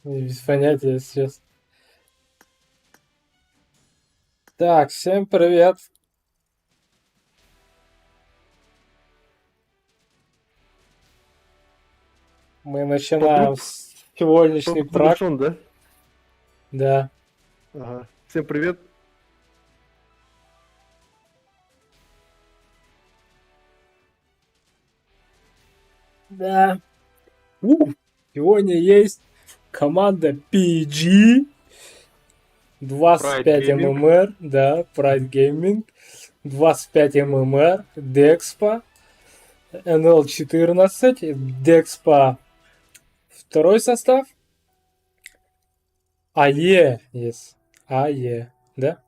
Без понятия сейчас. Так, всем привет. Мы начинаем Побуд... сегодняшний прак. Побудушон, да? Да. Ага. Всем привет. Да. Сегодня есть команда PG, Pride 25 Gaming. ММР, да, Pride Gaming, 25 ММР, Dexpa, NL14, Dexpa второй состав, АЕ есть, АЕ, да?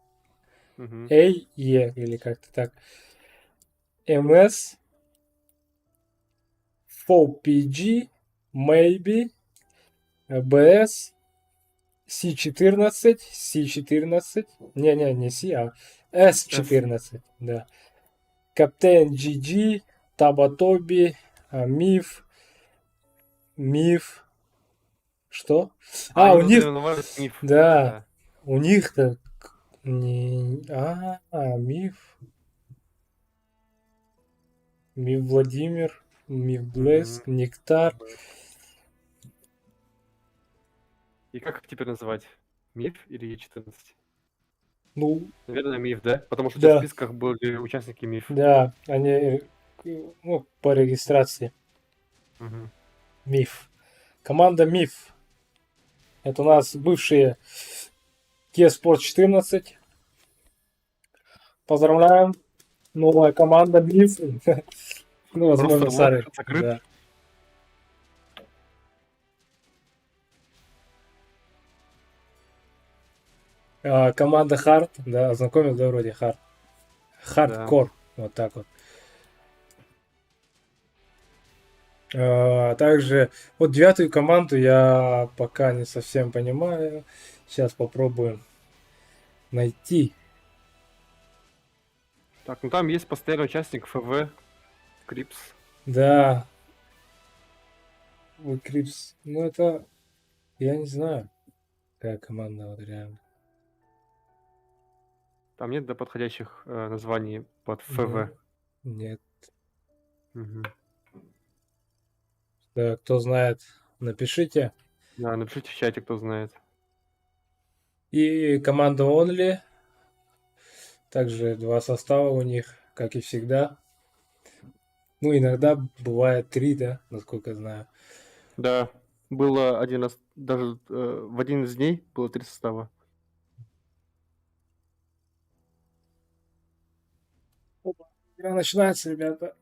Мгм. АЕ или как-то так. МС, FOPG, Maybe, BS, C14, C14, не C, а S. S14, да. Captain GG, Табатоби, Миф, Миф, что? А, А, они у них, внутри называются миф. да, Да. у них-то не... Миф, Миф Владимир, Миф Мгм. Блеск, Нектар. И как их теперь называть? Миф или Е14? Ну, Наверное, миф, да? Потому что у тебя в да, списках были участники миф. да, они, ну, по регистрации. Мгм. Миф. Команда Миф. Это у нас бывшие Kia Sport 14. Поздравляем. Новая команда Миф. Ну, возможно, Ростер лог Сары. закрыт. Да. Команда Хард. Да, ознакомил, да, вроде Хард. Да. Хардкор. Вот так вот. Также вот девятую команду я пока не совсем понимаю. Сейчас попробуем найти. Так, ну там есть постоянный участник ФВ, Крипс. Да, Крипс. Ну, это я не знаю, какая команда вот реально. Там нет до подходящих названий под Не, ФВ. нет. Мгм. Да, кто знает, напишите. Да, напишите в чате, кто знает. И команда Only. Также два состава у них, как и всегда. Ну, иногда бывает три, да, насколько я знаю. Да, было один раз, даже в один из дней было 3 состава. Опа, игра начинается, ребята.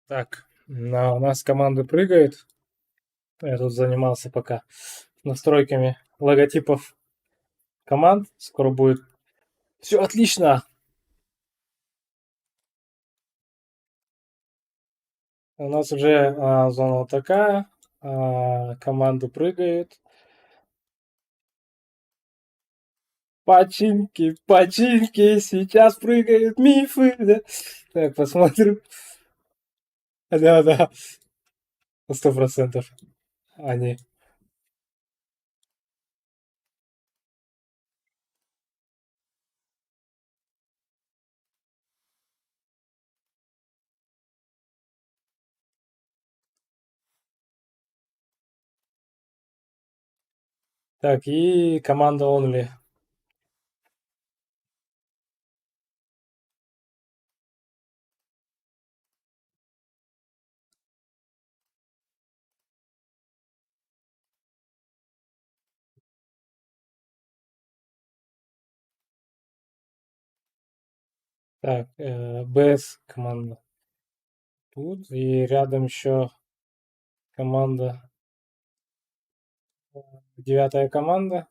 Так, У нас команды прыгают. Я тут занимался пока настройками логотипов команд. Скоро будет. Все отлично. У нас уже зона вот такая. Команды прыгают. Починки, починки, сейчас прыгают мифы. Да? Так, посмотрим. Да, да, 100%. Они. Так, и команда Only. Так, БС команда тут. И рядом еще команда, 9-я команда.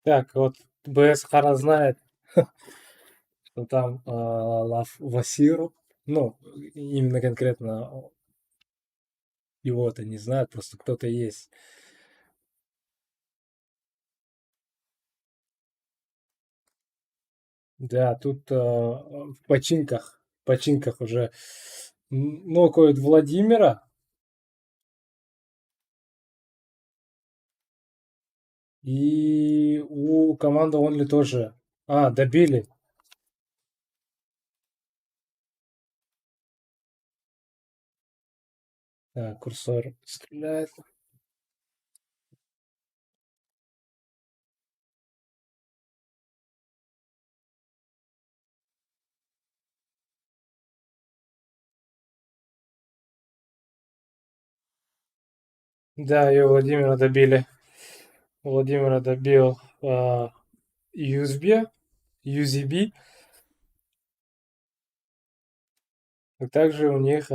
Так, вот БС Хара знает, что там Лав Васиру. Ну, именно конкретно его-то не знает, просто кто-то есть. Да, тут в починках уже нокают Владимира. И у команды Онли тоже. Добили. Так, курсор стреляет. Да, и Владимира добили. Владимира добил USB, UZB. И также у них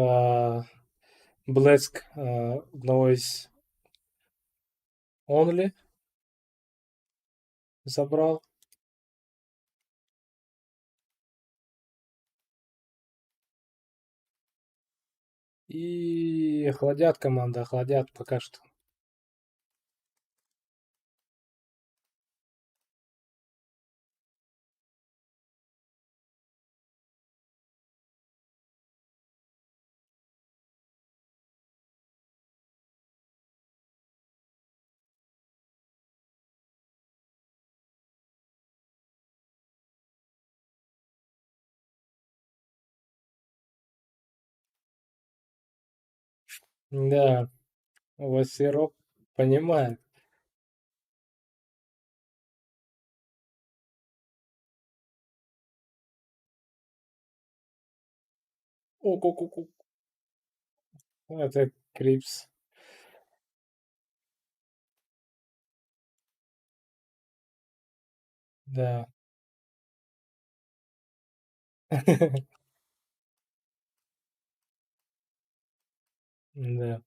Блеск одного из Only забрал. И охладят команда, охладят пока что. Да, Васиров понимает. О-ку-ку-ку. Это Крипс. Да. Да.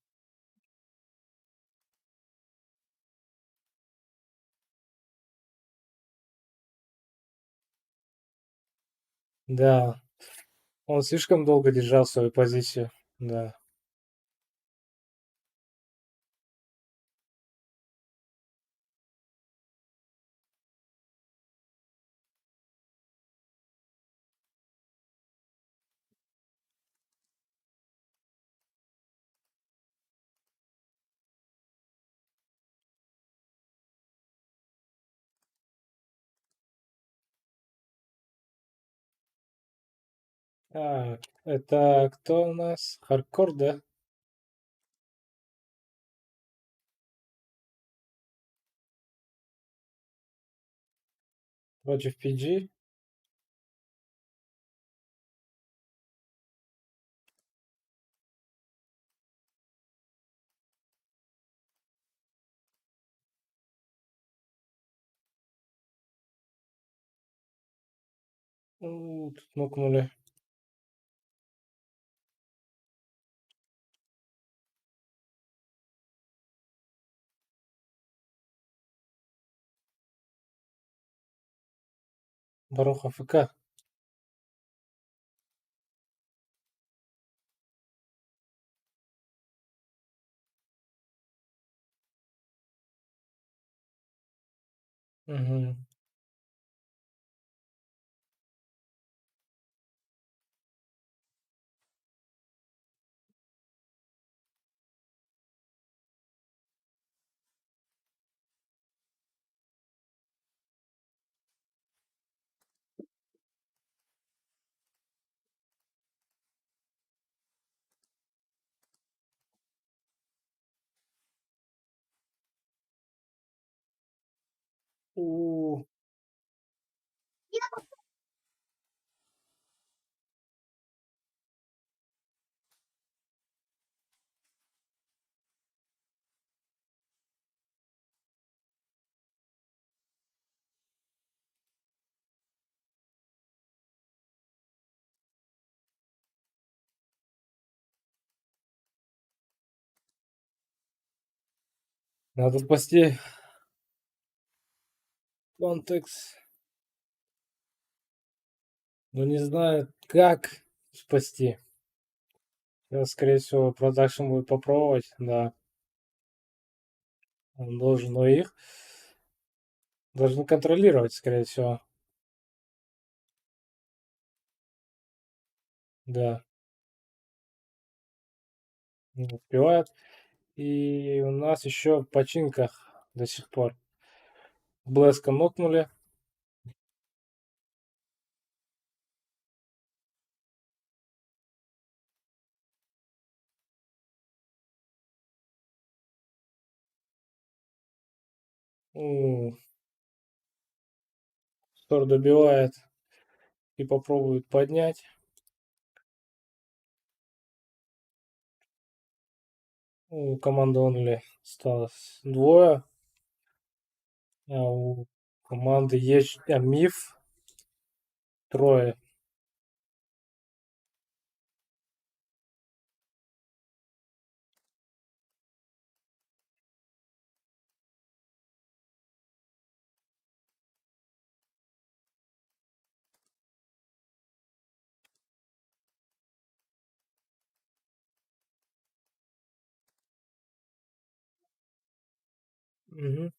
Да. Он слишком долго держал свою позицию. Да. Это кто у нас? Хардкор, да? Против PG. Тут нокнули. Барух АФК. Мгм. У, Надо спасти контекст. Но не знаю, как спасти. Сейчас, скорее всего, продакшн будет попробовать, да. Он должен, но их должны контролировать, скорее всего. Да, не успевают. И у нас еще в починках до сих пор. Блэска нокнули. Тор добивает и попробует поднять. У команды Онли осталось двое. А у команды есть Миф трое. Мгм.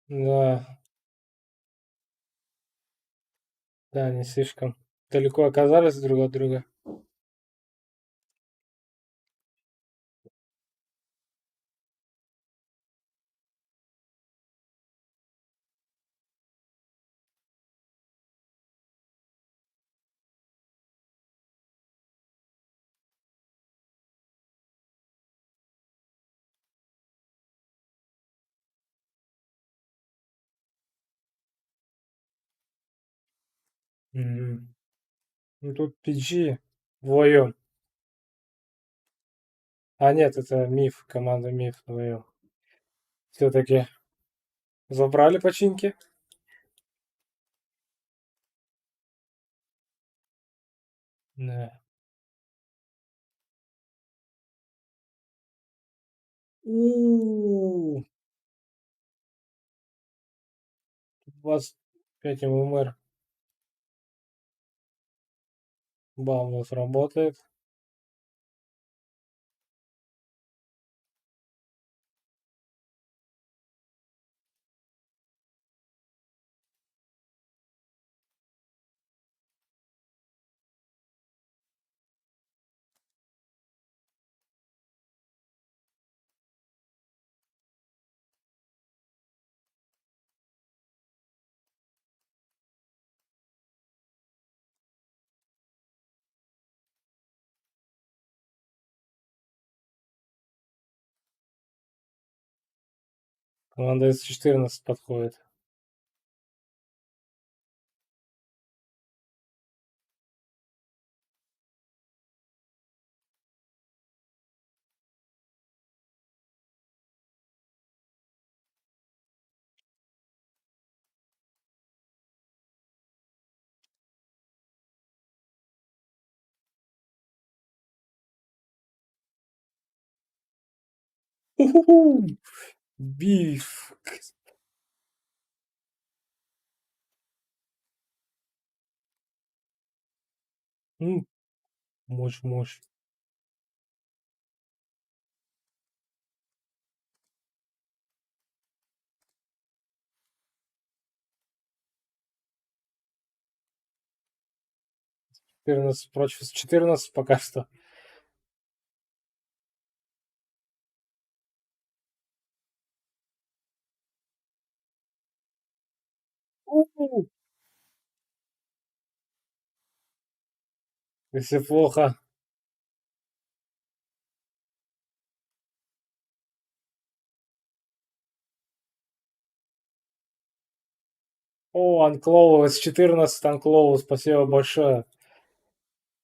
Да, да, не слишком далеко оказались друг от друга. Мгм. Ну тут PG вдвоем. А нет, это Миф, команда Миф вдвоем. Все-таки забрали починки. Да. У 25 ММР. Баунус работает. Команда С14 подходит. Уху! Биф. М, Мощь, мощь. 14 против 14 пока что. У, Если плохо. О, Анклоу, С14, Анклоу, спасибо большое.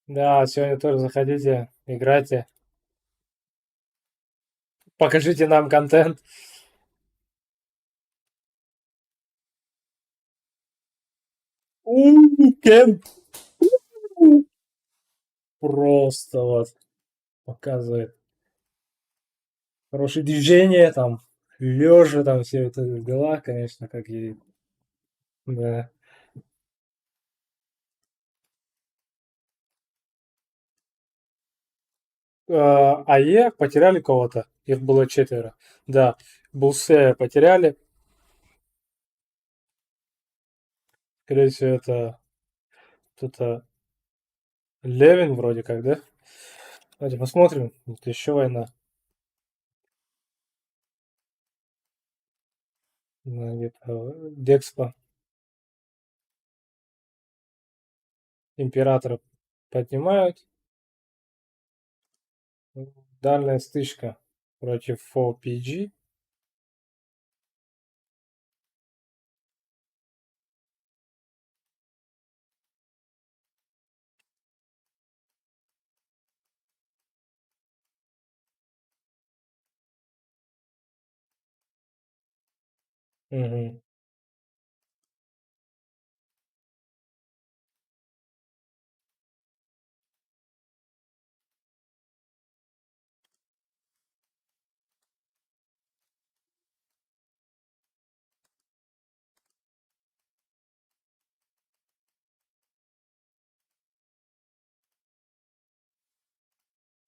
Да, сегодня тоже заходите, играйте, покажите нам контент. Кент. Просто вот показывает. Хорошее движение, там, лежа, там, все это дела, конечно, как и, да. АЕ потеряли кого-то, их было 4. Да, Булсе потеряли, скорее всего, это кто-то Левин вроде как, да? Давайте посмотрим, это еще война. Где-то Декспо, Императора поднимают. Дальняя стычка против 4PG. Мгм.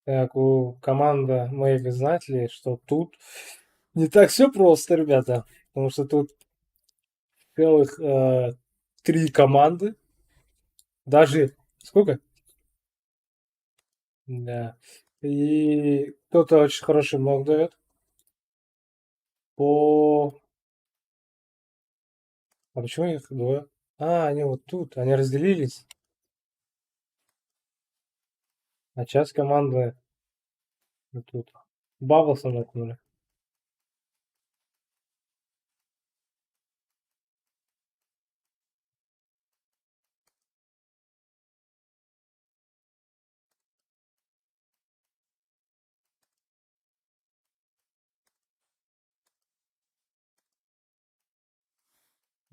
Так, у команда моих знать ли, что тут не так все просто, ребята. Потому что тут целых 3 команды. Даже сколько? Да. И кто-то очень хороший мог дает. По... А почему их двое? А, они вот тут. Они разделились. А часть команды вот тут. Баблса накнули.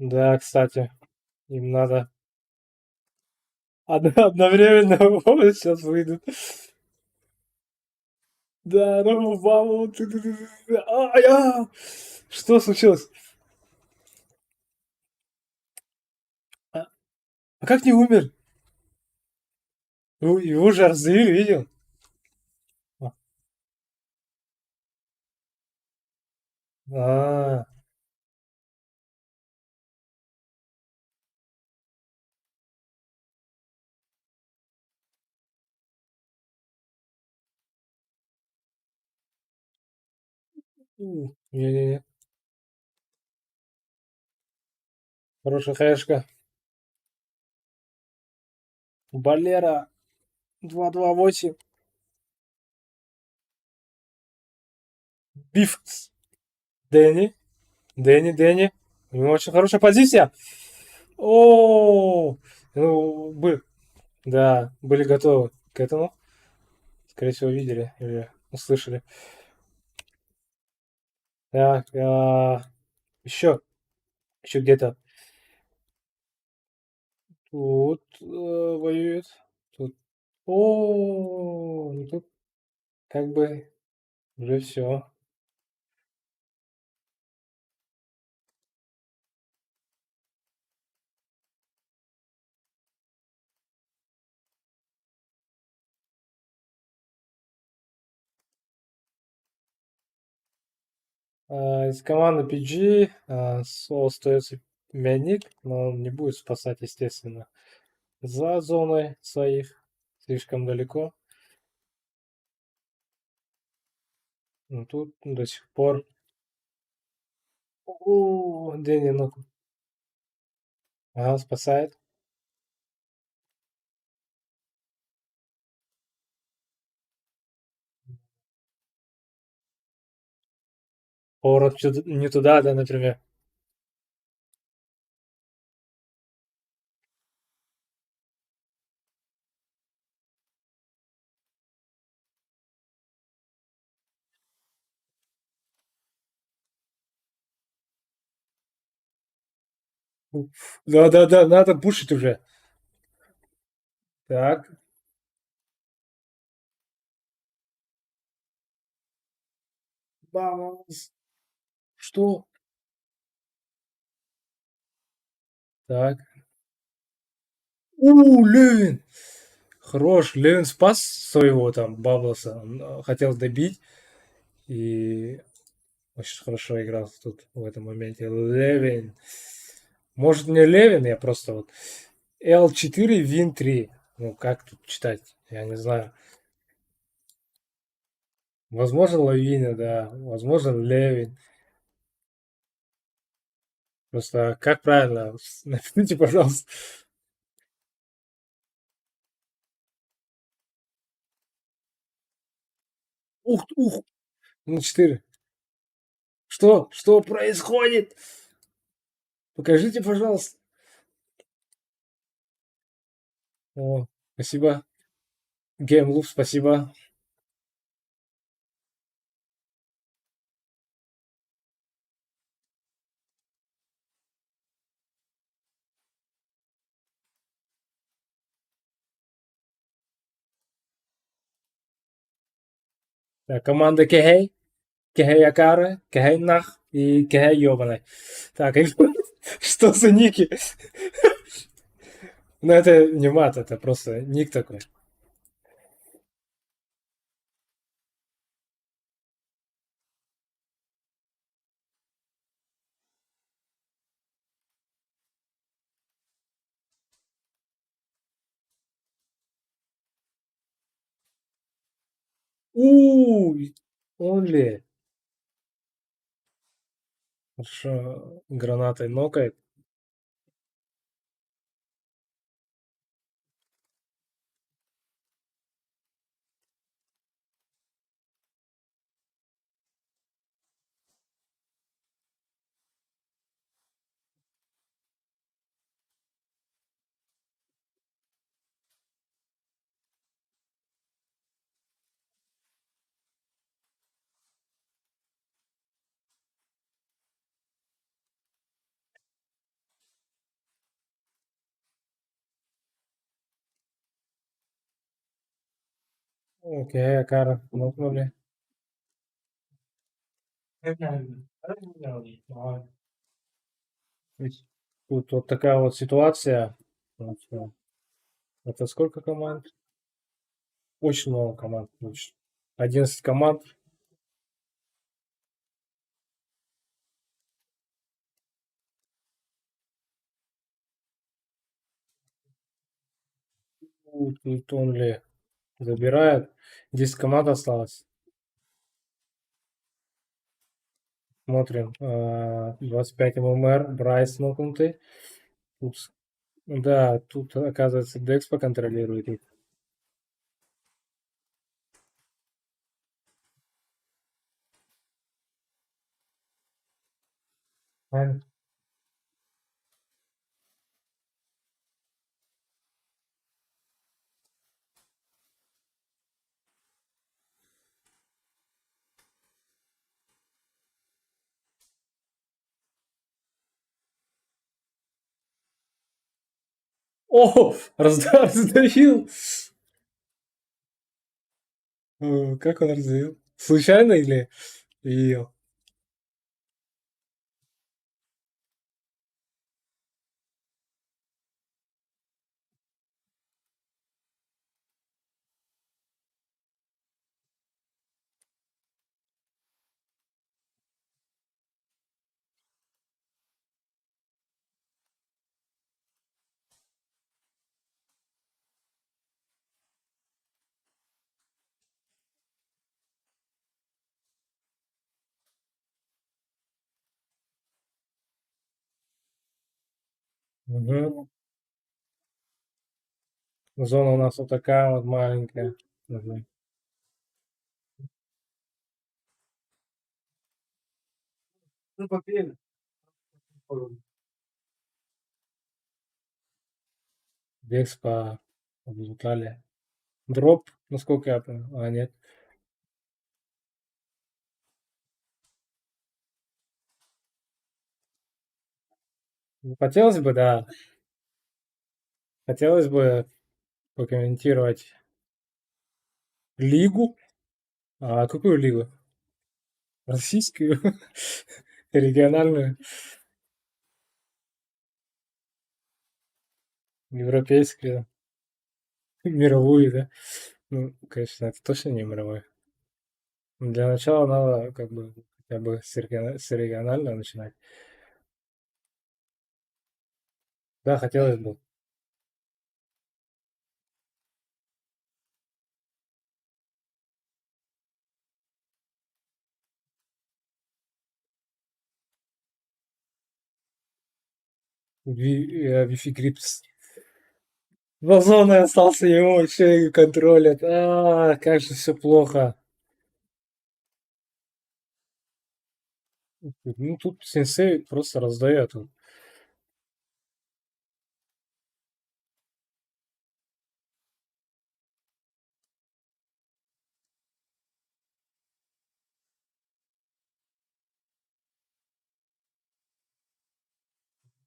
Да, кстати, им надо одновременно вот сейчас выйдут. Да, ну, мама, Что случилось? А, а как не умер? Его же раздавили, видел? А, а, не-не-не. Хорошая хэшка. Балера 228. Биф. Дэнни. Дэнни. У него очень хорошая позиция. О, ну, да, были готовы к этому. Скорее всего, видели или услышали. Так, еще где-то тут воюет. Тут, ну тут как бы уже все. Из команды PG Сол остается Мяник, но он не будет спасать, естественно, за зоной своих. Слишком далеко. Ну, тут до сих пор. Дэнни, ну, ага, спасает. Поворот не туда, да, например. Да, надо пушить уже. Так, бамс. Что? Так. Левин! Хорош. Левин спас своего там Баблоса. Он, хотел добить. И очень хорошо играл тут в этом моменте. Левин. Может, не Левин, я просто вот... L4, Win 3. Ну, как тут читать? Я не знаю. Возможно, Лавиня, да. Возможно, Левин. Просто как правильно? Напишите, пожалуйста. Ух. Ну, 4. Что? Что происходит? Покажите, пожалуйста. О, спасибо. Геймлуп, спасибо. Так, команда Кехей. Кехей Акара, Кехей Нах и Кехей Ёбаный. Так, что за ники? Ну, это не мат, это просто ник такой. Уй, он ли? Хорошо, гранатой нокает. Окей, Акара нокнули. Ведь тут вот такая вот ситуация. Вот, это сколько команд? Очень много команд. 11 команд. Тут он ли забирает. 10 команд осталось. Смотрим. 25 ММР. Брайс нокнутый. Тут, да, тут, оказывается, Декс поконтролирует их. Правильно. О, раздавил. Как он раздавил? Случайно или ел? Мгм. Зона у нас вот такая вот маленькая. Мгм. Ну, попели. Векс по облутали. Дроп, насколько я понял. А, нет. Ну, хотелось бы, да. Хотелось бы прокомментировать лигу. А какую лигу? Российскую? Региональную? Европейскую? Мировую, да? Ну, конечно, это точно не мировой. Для начала надо как бы хотя бы с регионального начинать. Да, хотелось бы. Wi-Fi Grips. Вазоны остался, его еще и контролят. Как же все плохо. Ну, тут сенсей просто раздает.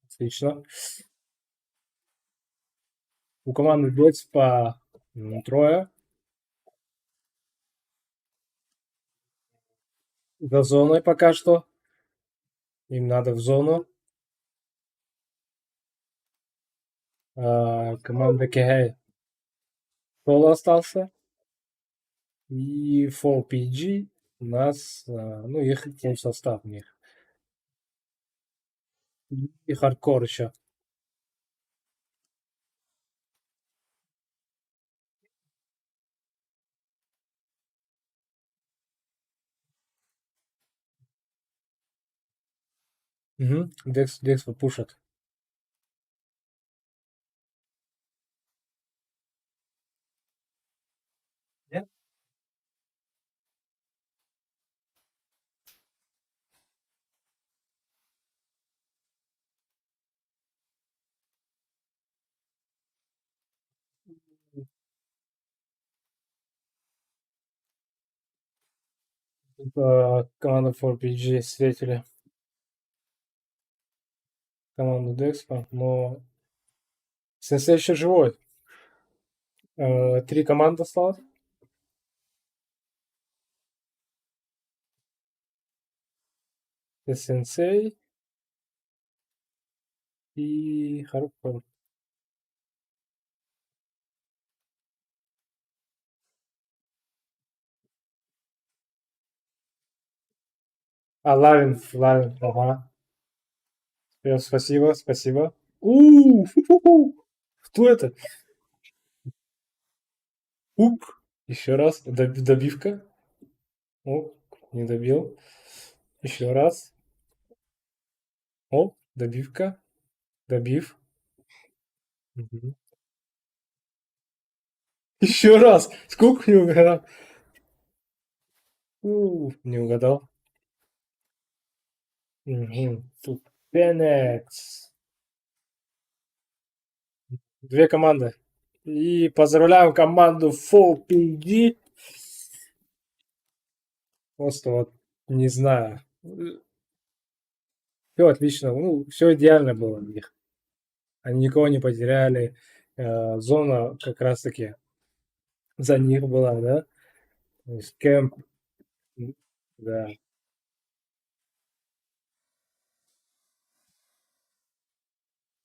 Отлично. У команды Дочь по трое. За зоной пока что. Им надо в зону. Команда КГ соло остался. И 4PG у нас, ну, их тем состав у них. И хардкор еще. Угу. Декс попушат. Нет? Команда 4PG встретили команду Декспа, но Сенсей еще живой. Три команды осталось. Это Сенсей и Хардкор. Лавин, ага. Спасибо, спасибо. Фу-фу-фу. Кто это? Уп. Еще раз. Добивка. О, не добил. Еще раз. О, добивка. Добив. Мгм. Еще раз. Сколько не угадал? Не угадал. Мгм. Тут. Феникс. Две команды. И поздравляем команду FOPG. Просто вот не знаю. Все отлично. Ну, все идеально было у них. Они никого не потеряли. Зона как раз-таки за них была, да? То есть кемп, да.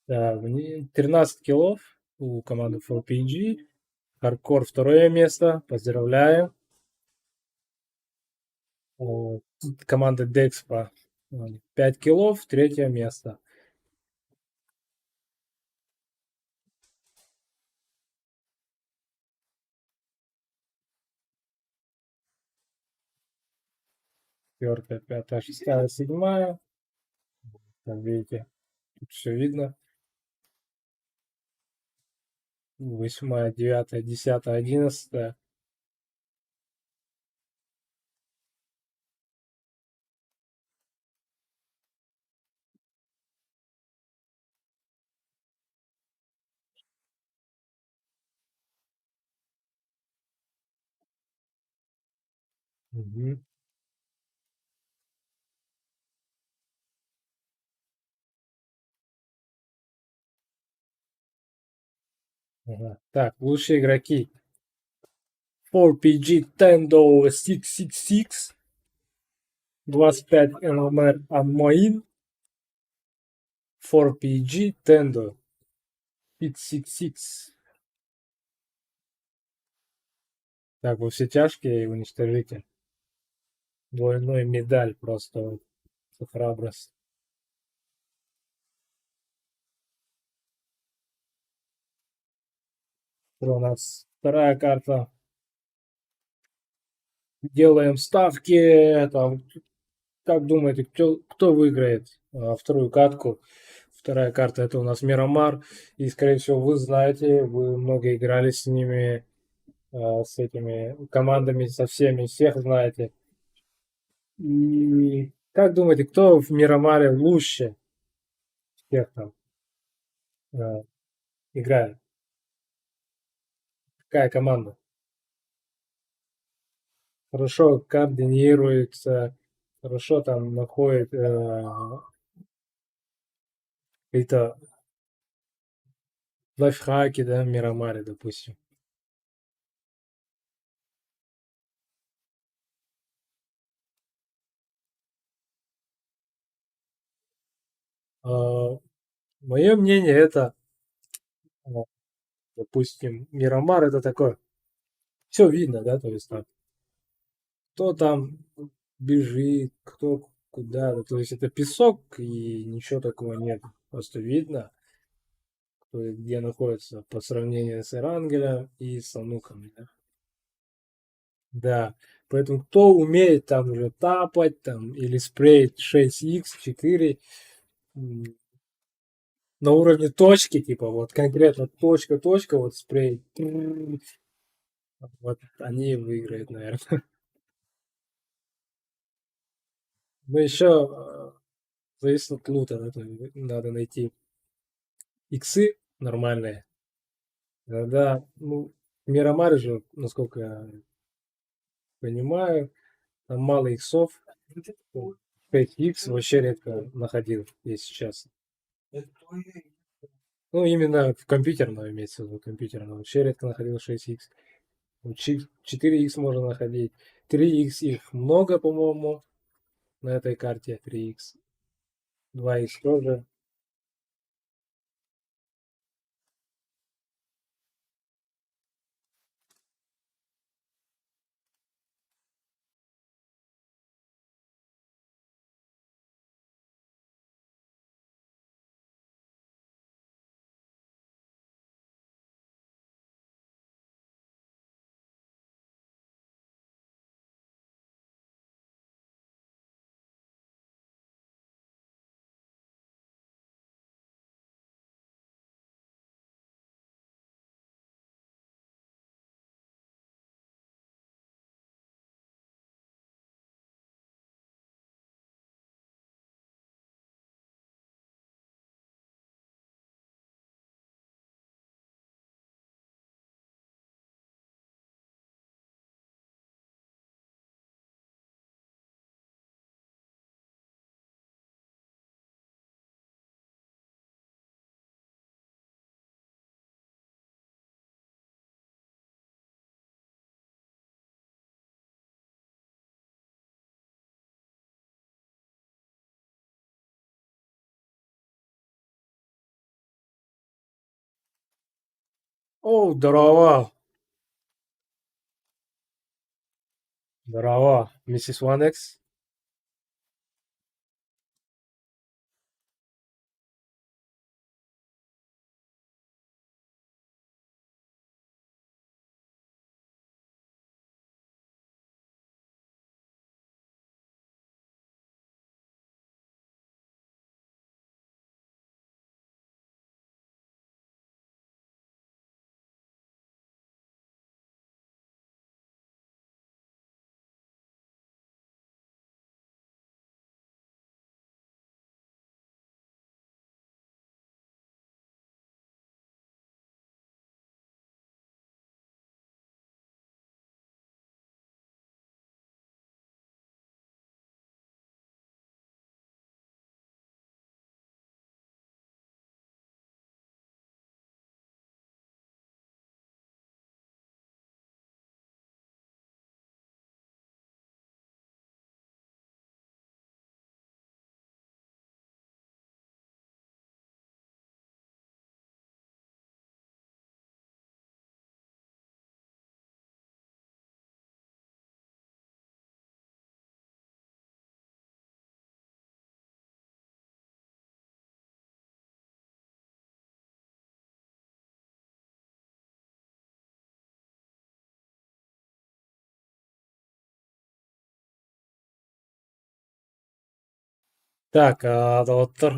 Да, 13 киллов у команды FOPG. Хардкор второе место. Поздравляю. Команда Dexpa 5 киллов, третье место. Четвертая, пятая, шестая, седьмая. Там видите, тут все видно. Восьмая, девятая, десятая, одиннадцатая. Мгм. Ага. Так, лучшие игроки. 4PG Tendo 666. 25 ММР Аммоин. 4PG Tendo 666. Так, вы все тяжкие и уничтожите. Двойной медаль просто вот за храбрость. Что у нас вторая карта. Делаем ставки. Там, как думаете, кто выиграет вторую катку? Вторая карта это у нас Мирамар. И, скорее всего, вы знаете, вы много играли с ними, с этими командами, со всеми, всех знаете. И как думаете, кто в Мирамаре лучше всех там э, играет? Какая команда? Хорошо координируется, хорошо там находит какие-то лайфхаки, да, в Мирамаре, допустим. Мое мнение, это, а, допустим, Мирамар это такое, все видно, да, то есть там, кто там бежит, кто куда, то есть это песок и ничего такого нет, просто видно, кто где находится по сравнению с Эрангелем и с Ануками, да. Да, поэтому кто умеет там уже тапать там или спреять 6х 4 на уровне точки, типа вот конкретно точка, точка, вот спрей, вот они выиграют, наверное. Но еще зависит от лута, да, то есть надо найти иксы нормальные. Да, ну, Мирамар же, насколько я понимаю, там мало иксов. 5х вообще редко находил, если честно. Ну, именно в компьютерном имеется в виду, компьютерном. Вообще редко находил 6х. 4х можно находить. 3х их много, по-моему, на этой карте 3х. 2х тоже. О, здорово. Здорово, миссис Ванекс. Так, доктор,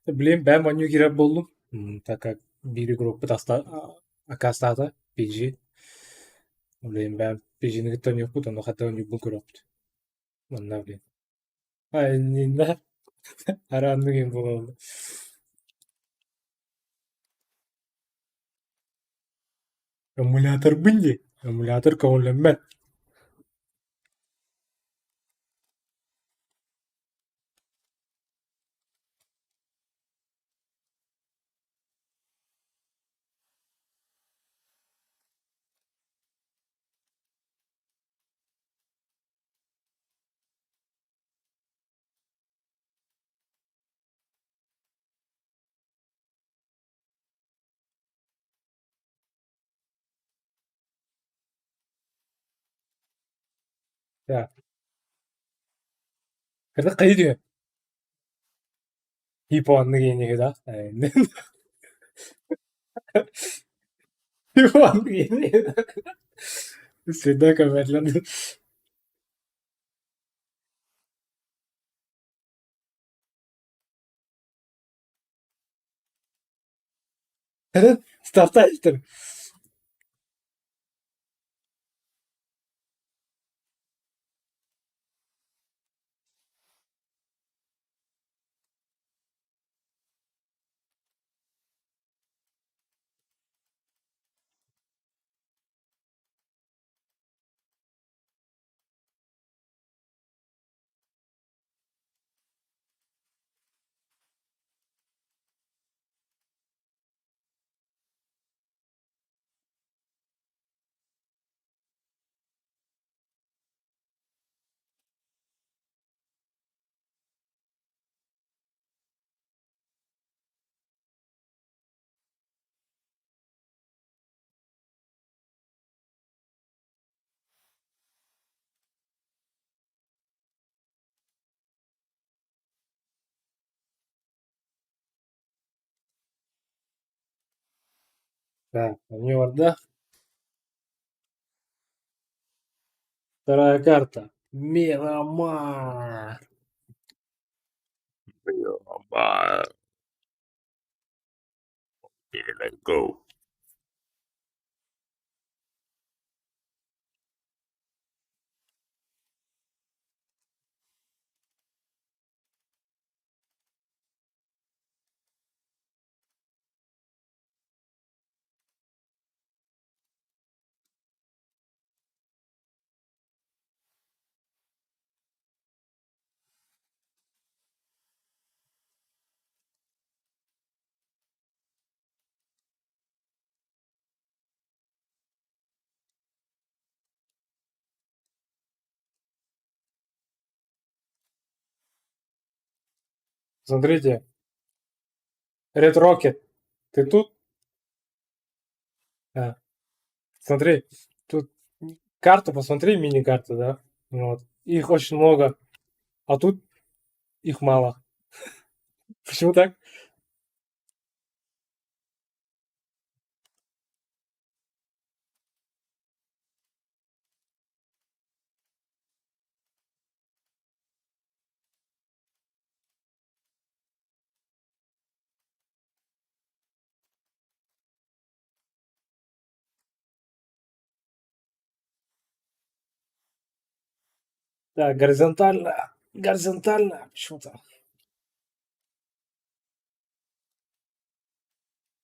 Bileyim ben banyo girip buldum. Так как бiri группы акастата, PG. Bileyim ben PG'ni gittim yok bu da hatta onu bu gruptu. Ondan bileyim. Aynen de arandık bu oldu. Emulator bunyi. Emulator kavunlanma. Ya, kada kaydı. Hipo anlık yeni kada. Aynen. Hipo anlık yeni kada. Seda kamerlandı. Kada starta işte. Да, у него, да, вторая карта. Мирамар. Мирамар. Here I go. Смотрите, Ред Рокет, ты тут? А, смотри, тут карту посмотри, мини-карта, да? Вот. Их очень много, а тут их мало. Почему так? Да, горизонтально, горизонтально почему-то.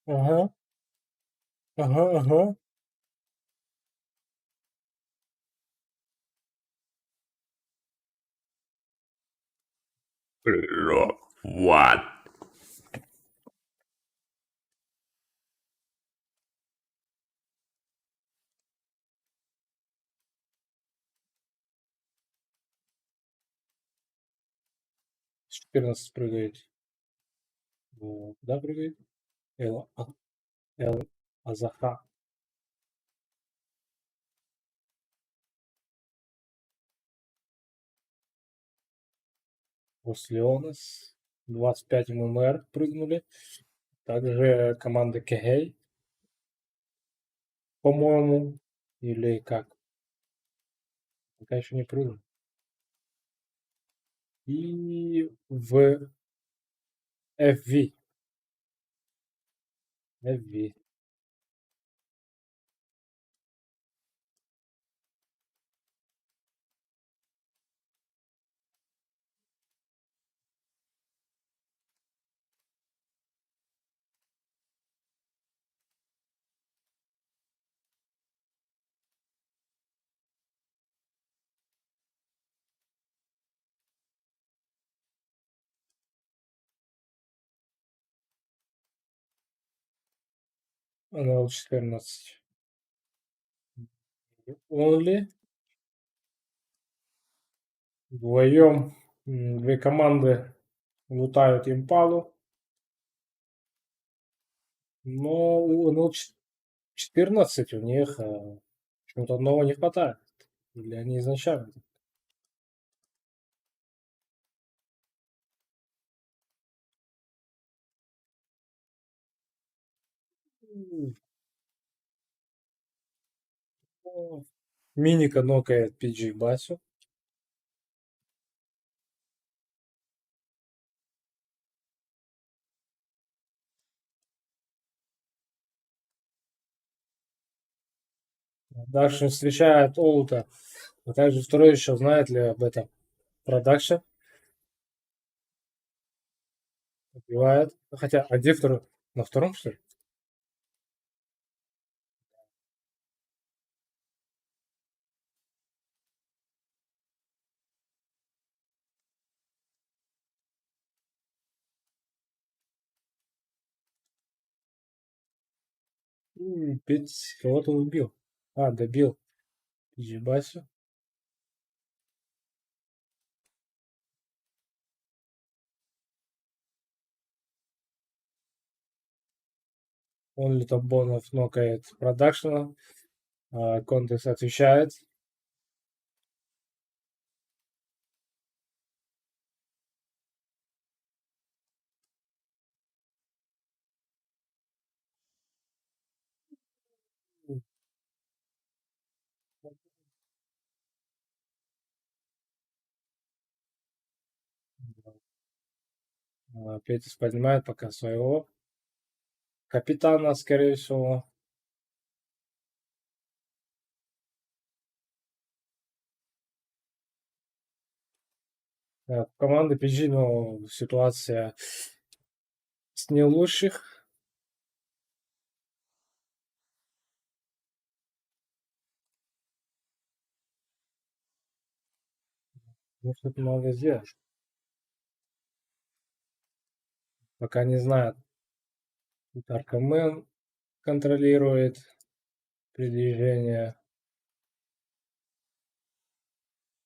Ага, ага, ага. What? 14 прыгает. Куда прыгает? Эл, Эл, Азаха. Леонес. 25 ММР прыгнули. Также команда Кегей, по-моему. Или как? Пока еще не прыгнул. И в FV. FV. НЛ-14. Only. Вдвоем две команды лутают импалу. Но у НЛ-14 у них почему-то одного не хватает. Или они изначально. Миника нокает PG Басю. Дальше встречает Олута. А также второй еще знает ли об этом. Продакшн убивает. Хотя, а где второй? На втором, что ли? Пить кого-то убил. А, добил. PG Басю. Он Литобонов нокает продакшена. Контекс отвечает. Петис поднимает пока своего капитана, скорее всего. Команда PG, но ситуация с не лучших. Ну, что-то надо сделать. Пока не знают. Аркамен контролирует передвижение.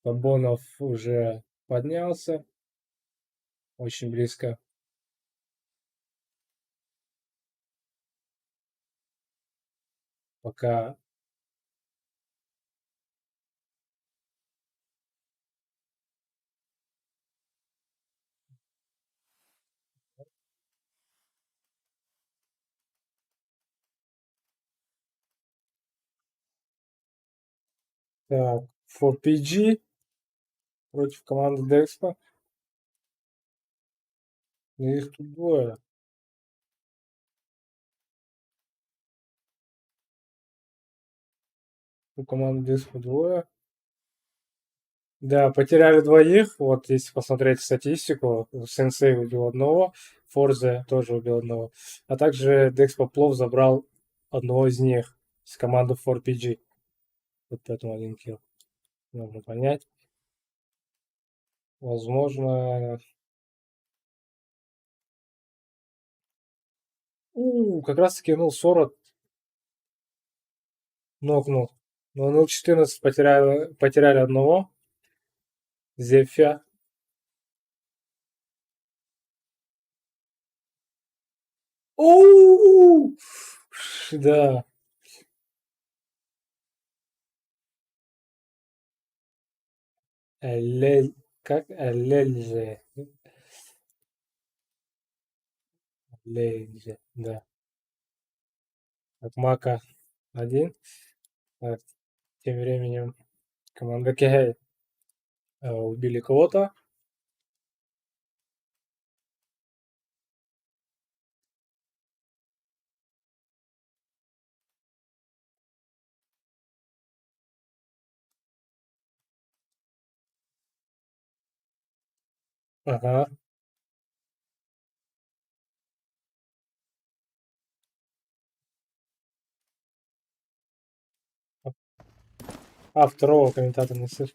Бабонов уже поднялся. Очень близко. Пока так, 4PG против команды Dexpa. Ну, их тут двое. У команды Dexpa двое. Да, потеряли двоих. Вот если посмотреть статистику, Сенсей убил одного, Форзе тоже убил одного. А также Декс Поплов забрал одного из них с команды 4PG. Вот поэтому один килл. Можно понять. Возможно... как раз таки, 40 нокнул. Но 14 потеряли одного. Зефя. Да. Как? Элельзе. Элельзе, да. Так, Мака один. Так, тем временем команда КГ убили кого-то. Ага. Второго комментатора не слышу.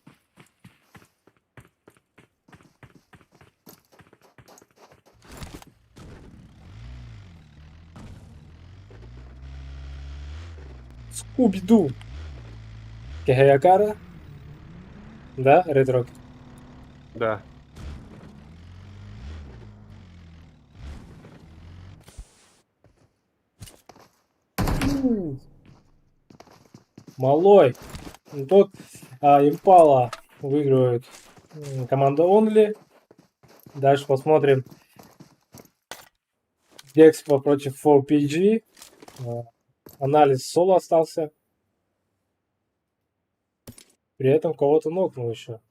Скуби-Ду. Кегеякара? Да, Red Rocket? Да. Малой. Тут Импала выигрывает команда Only. Дальше посмотрим. Dexpa против 4PG. Анализ соло остался. При этом кого-то нокнул еще.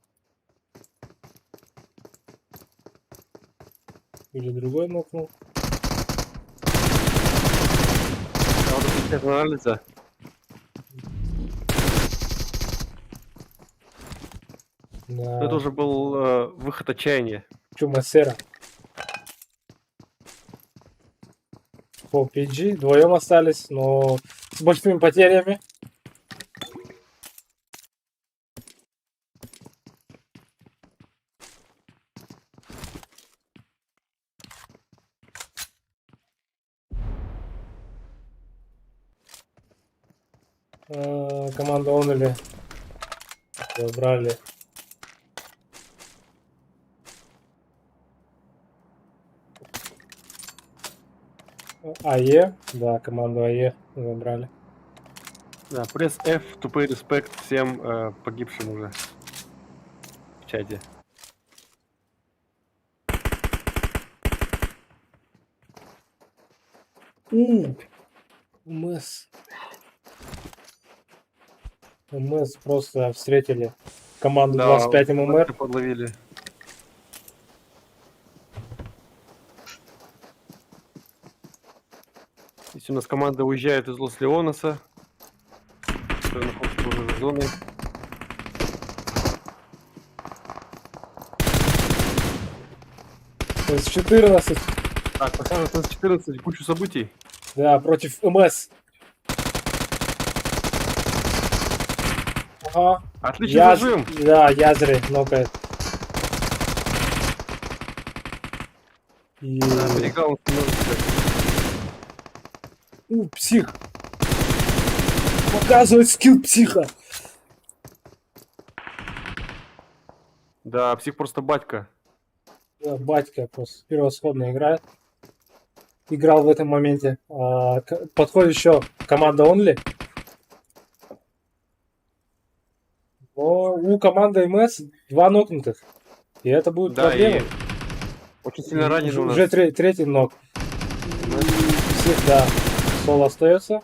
Или другой нокнул. А вот это сейчас анализа. Да. Это уже был выход отчаяния. Чумасера. 4PG. Вдвоем остались, но с большими потерями. Команда Only забрали АЕ. Да, команду АЕ забрали. Да, пресс F, to pay respect всем погибшим уже в чате. МС. МС просто встретили команду 25 ММР. Подловили. Если у нас команда уезжает из Лос-Леонаса, который находится уже за зоной. То есть 14. Так, пока 14, кучу событий. Да, против МС. Ага. Отличный зажим. Да, Язри нокает. И... Да, переиграл он становится. Псих. Показывает скилл психа. Да, псих просто батька. Да, батька просто превосходно играет. Играл в этом моменте. Подходит еще команда Only. Но у команды МС 2 нокнутых. И это будет Да, проблема. и очень сильно ранены у нас. Уже третий нок. Да, соло остается.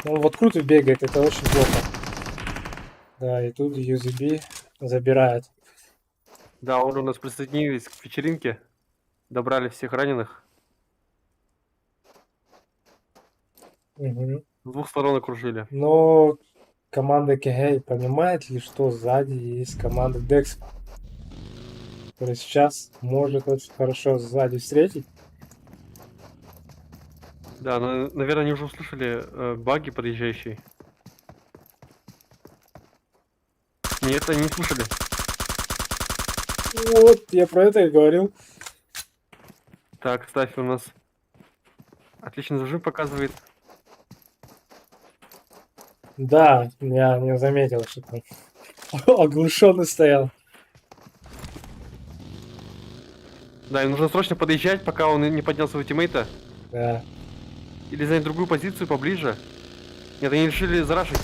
Он в открытую бегает, это очень плохо. Да, и тут UZB забирает. Да, он у нас присоединились к вечеринке. Добрали всех раненых. Мгм. С двух сторон окружили. Но команда КГ понимает ли, что сзади есть команда Dex, которая сейчас может очень хорошо сзади встретить. Да, наверное, они уже услышали баги подъезжающие. Нет, они не слышали. Вот, я про это и говорил. Так, Стаффи у нас отличный зажим показывает. Да, я не заметил, что там оглушенный стоял. Да, и нужно срочно подъезжать, пока он не поднял своего тиммейта. Да. Или занять другую позицию поближе. Нет, они решили зарашить.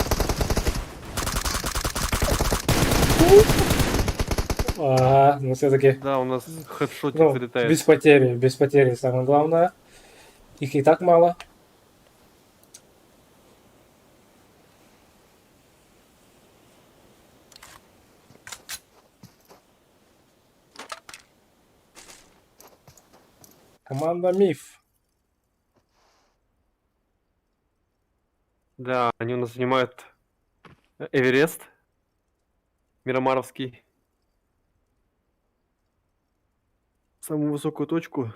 Ага, но все-таки Да, у нас хедшотик ну, залетает. без потери самое главное. Их и так мало. Команда Миф. Да, они у нас занимают Эверест. Мирамаровский. Самую высокую точку.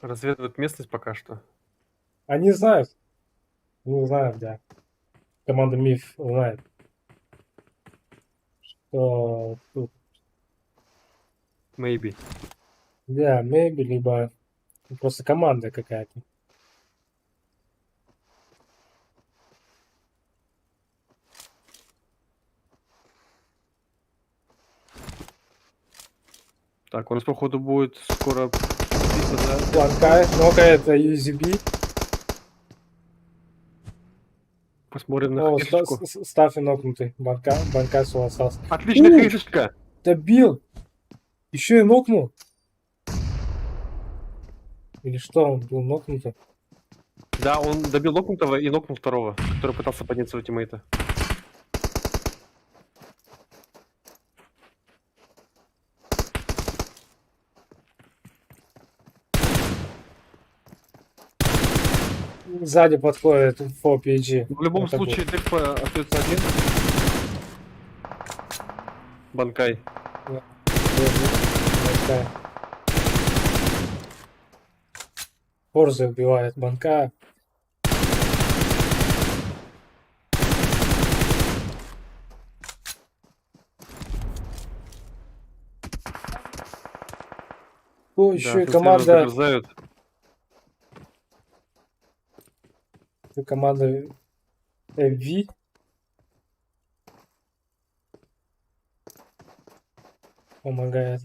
Разведывают местность пока что. Они знают. Не знают, да. Команда Миф знает, что тут, Maybe. да, maybe, либо просто команда какая-то. Так, у нас походу будет скоро... Бланкай, ну-ка, это UZB. Посмотрим на О, хаешечку. Стаффи нокнутый. Банкай соло остался. Отличная У! хаешечка! Добил! Еще и нокнул. Или что, он был нокнутый? Да, он добил нокнутого и нокнул второго, который пытался поднять своего тиммейта. Сзади подходит по PG. В любом Это случае, Дельфа остается один. Банкай. был. Банкай. Форза убивает Банкая. О, Да, еще и со слева команда, загрызают. FV. Помогает.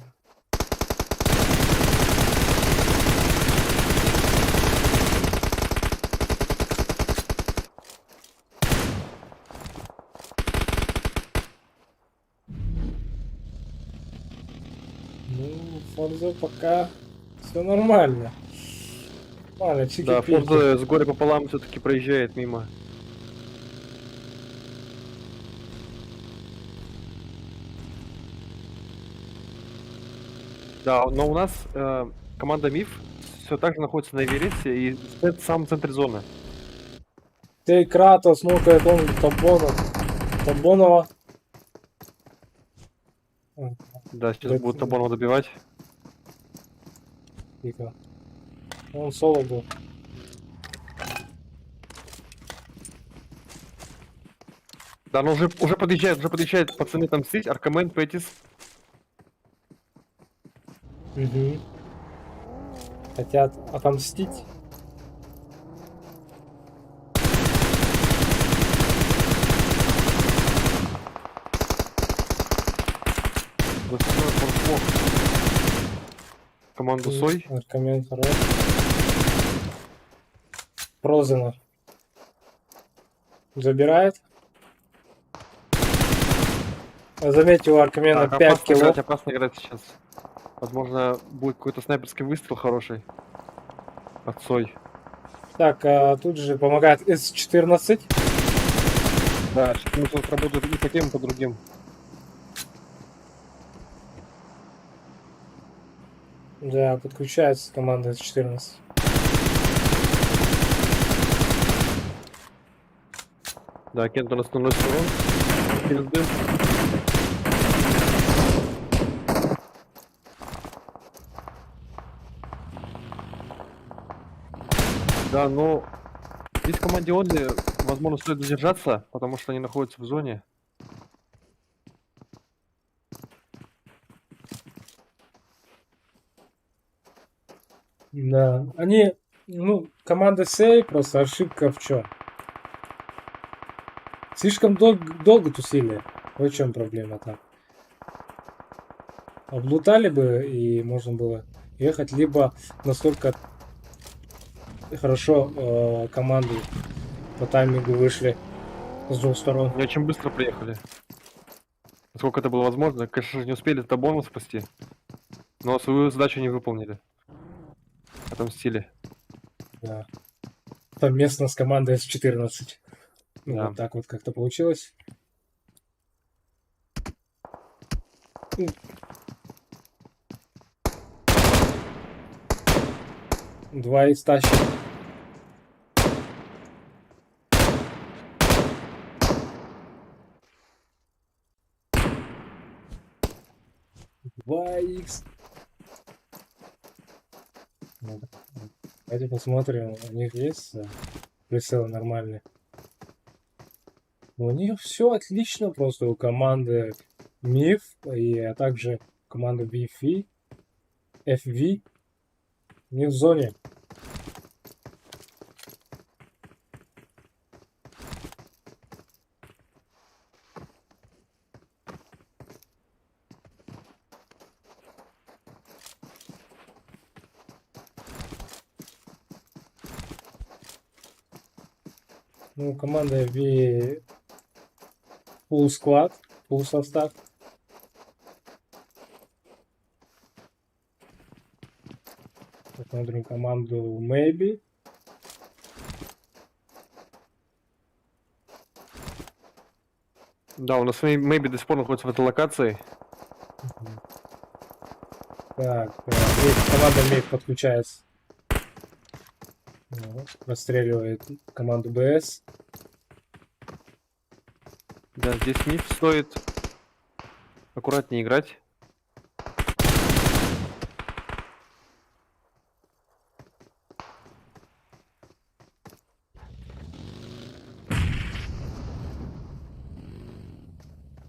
Ну, Форза пока все нормально. Нормально, Да, чики-пики. Форза с горя пополам все-таки проезжает мимо. Да, но у нас команда Миф все так же находится на Эвересте и в самом центре зоны. Ты Кратос, ну-ка, это он Табонова. Да, сейчас Да, будут Табонова добивать. Тихо. Он соло был. Да, но уже подъезжает, пацаны там здесь, Аркамен, Петис. Угу. Хотят отомстить. Да, форс-форс. команду Сой. Аркамен хорош. Прозано. Забирает. Заметьте, у Аркамена Так, 5 кило. опасно играть сейчас. Возможно, будет какой-то снайперский выстрел хороший. От Сой. Так, тут же помогает С-14. Да, сейчас он сработает и по тем, и по другим. Да, подключается команда С-14. Да, Кент на основной сторон. Через дым. Да, но здесь в команде Онли, возможно, стоит задержаться, потому что они находятся в зоне. Да, они, ну, команда Сей, просто ошибка в чем? Слишком долго тусили. Вот в чем проблема там. Облутали бы, и можно было ехать, либо настолько хорошо команды по таймингу вышли с двух сторон. Они очень быстро приехали. Насколько это было возможно. Конечно же, не успели табону спасти. Но свою задачу не выполнили. Отомстили. Да. Совместно с командой С-14. Ну, Да. вот так вот как-то получилось. Два из тащит. Два икс. Давайте посмотрим, у них есть прицелы нормальные. У них все отлично, просто у команды МИФ а также команды VFV, FV не в зоне. Ну, команда V full склад, full состав. Посмотрим команду Maybe. Да, у нас Maybe до сих пор находится в этой локации. Так, команда Maybe подключается. Вот, расстреливает команду БС. Да, здесь миф стоит аккуратнее играть.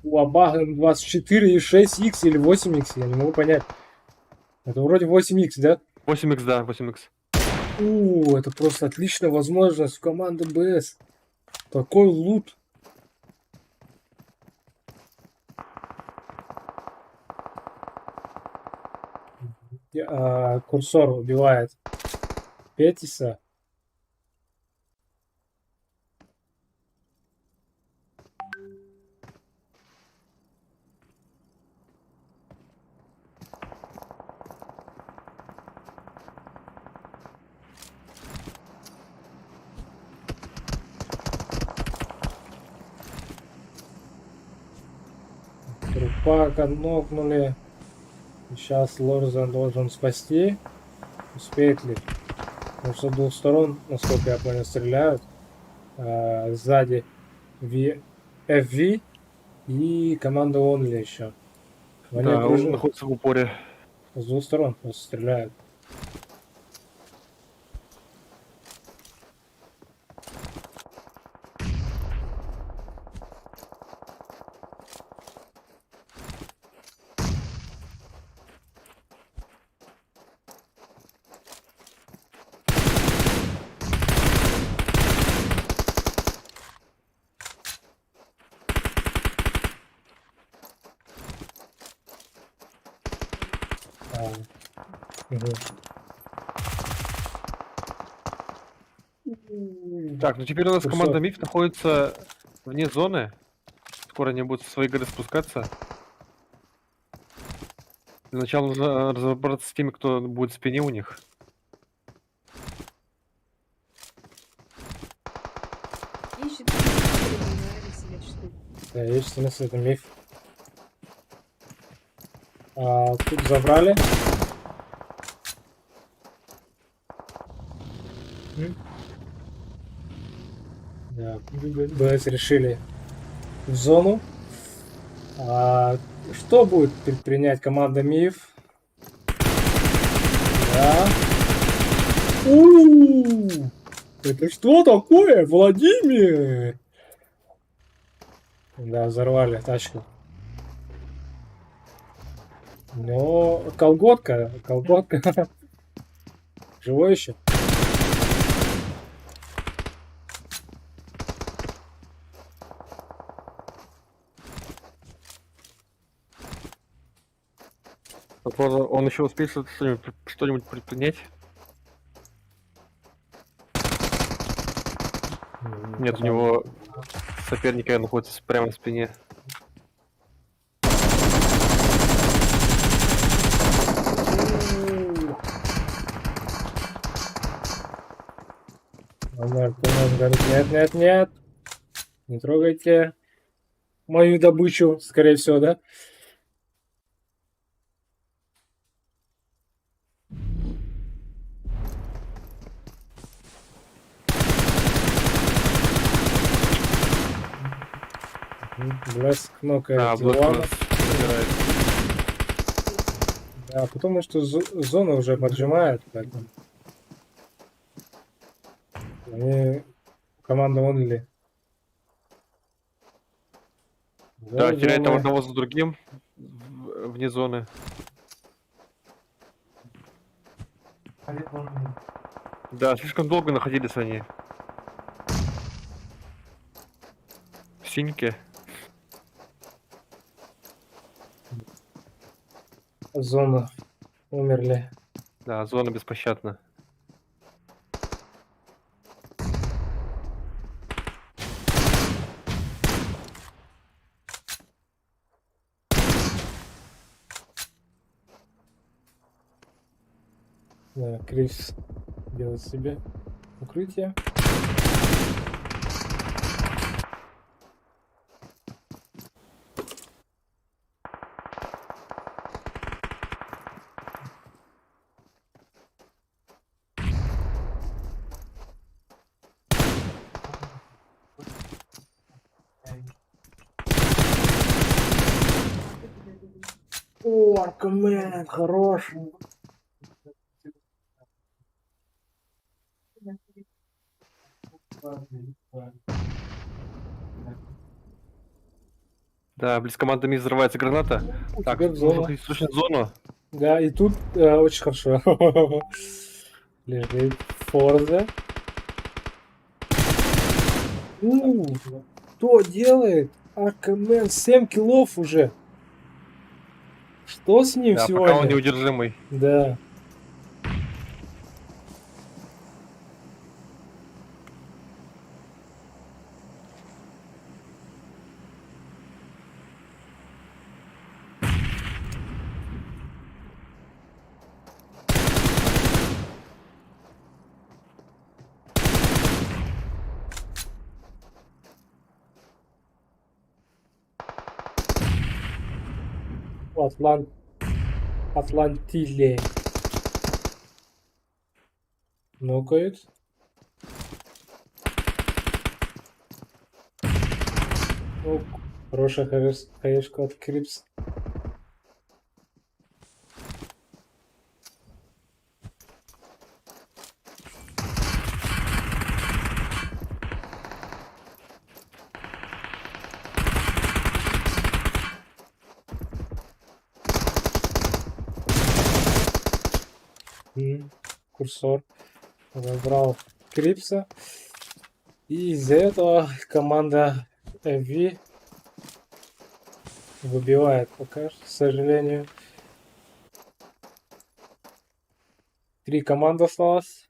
У Абага 24 и 6х или 8х, я не могу понять. Это вроде 8х, да? 8х, да, 8х. Это просто отличная возможность у команды БС. Такой лут. Курсор убивает Петиса. Трупака нокнули. Сейчас Лорзан должен спасти. Успеет ли? Потому что с двух сторон, насколько я понял, стреляют. Сзади FV и команда Only еще. Они Да, он окружены. находится в упоре. С двух сторон просто стреляют. Мгм. Так, ну теперь у нас Ну команда всё. МИФ находится вне зоны. Скоро они будут со своей горы спускаться. Для начала нужно разобраться с теми, кто будет в спине у них. Ищет Алекс или что? Да, есть у нас это миф. Тут забрали. М? Да, БС решили в зону. Что будет предпринять команда МИФ? Да. Это что такое, Владимир? Да, взорвали тачку. Но колготка. Живой еще? Возможно, он еще успеет что-нибудь предпринять. Нет, у него соперника находится прямо в спине. Он говорит, нет, не трогайте мою добычу, скорее всего, да? Блеск Да, кнопка Блэк у Ивана. нас забирает. Да, потому что зона уже поджимает, поэтому они команда онли. Да, теряет там Зона. одного за другим вне зоны. Да, слишком долго находились они. В синьке. Зона. Умерли. Да, зона беспощадна. Да, Крис делает себе укрытие. О, Аркамен, хорош. Да, близ команды МИФ взрывается граната. Так, Теперь в нужно зону. слушать зону. Да, и тут очень хорошо. Лежит Форзе. Что делает? Аркамен 7 киллов уже. Что с ним Да, пока он сегодня? неудержимый. Да. Атлантиле. Нокают. Ну, хорошая хаешка от Крипс. Курсор забрал Крипса. И из-за этого команда FV выбивает пока что, к сожалению. 3 команды осталось.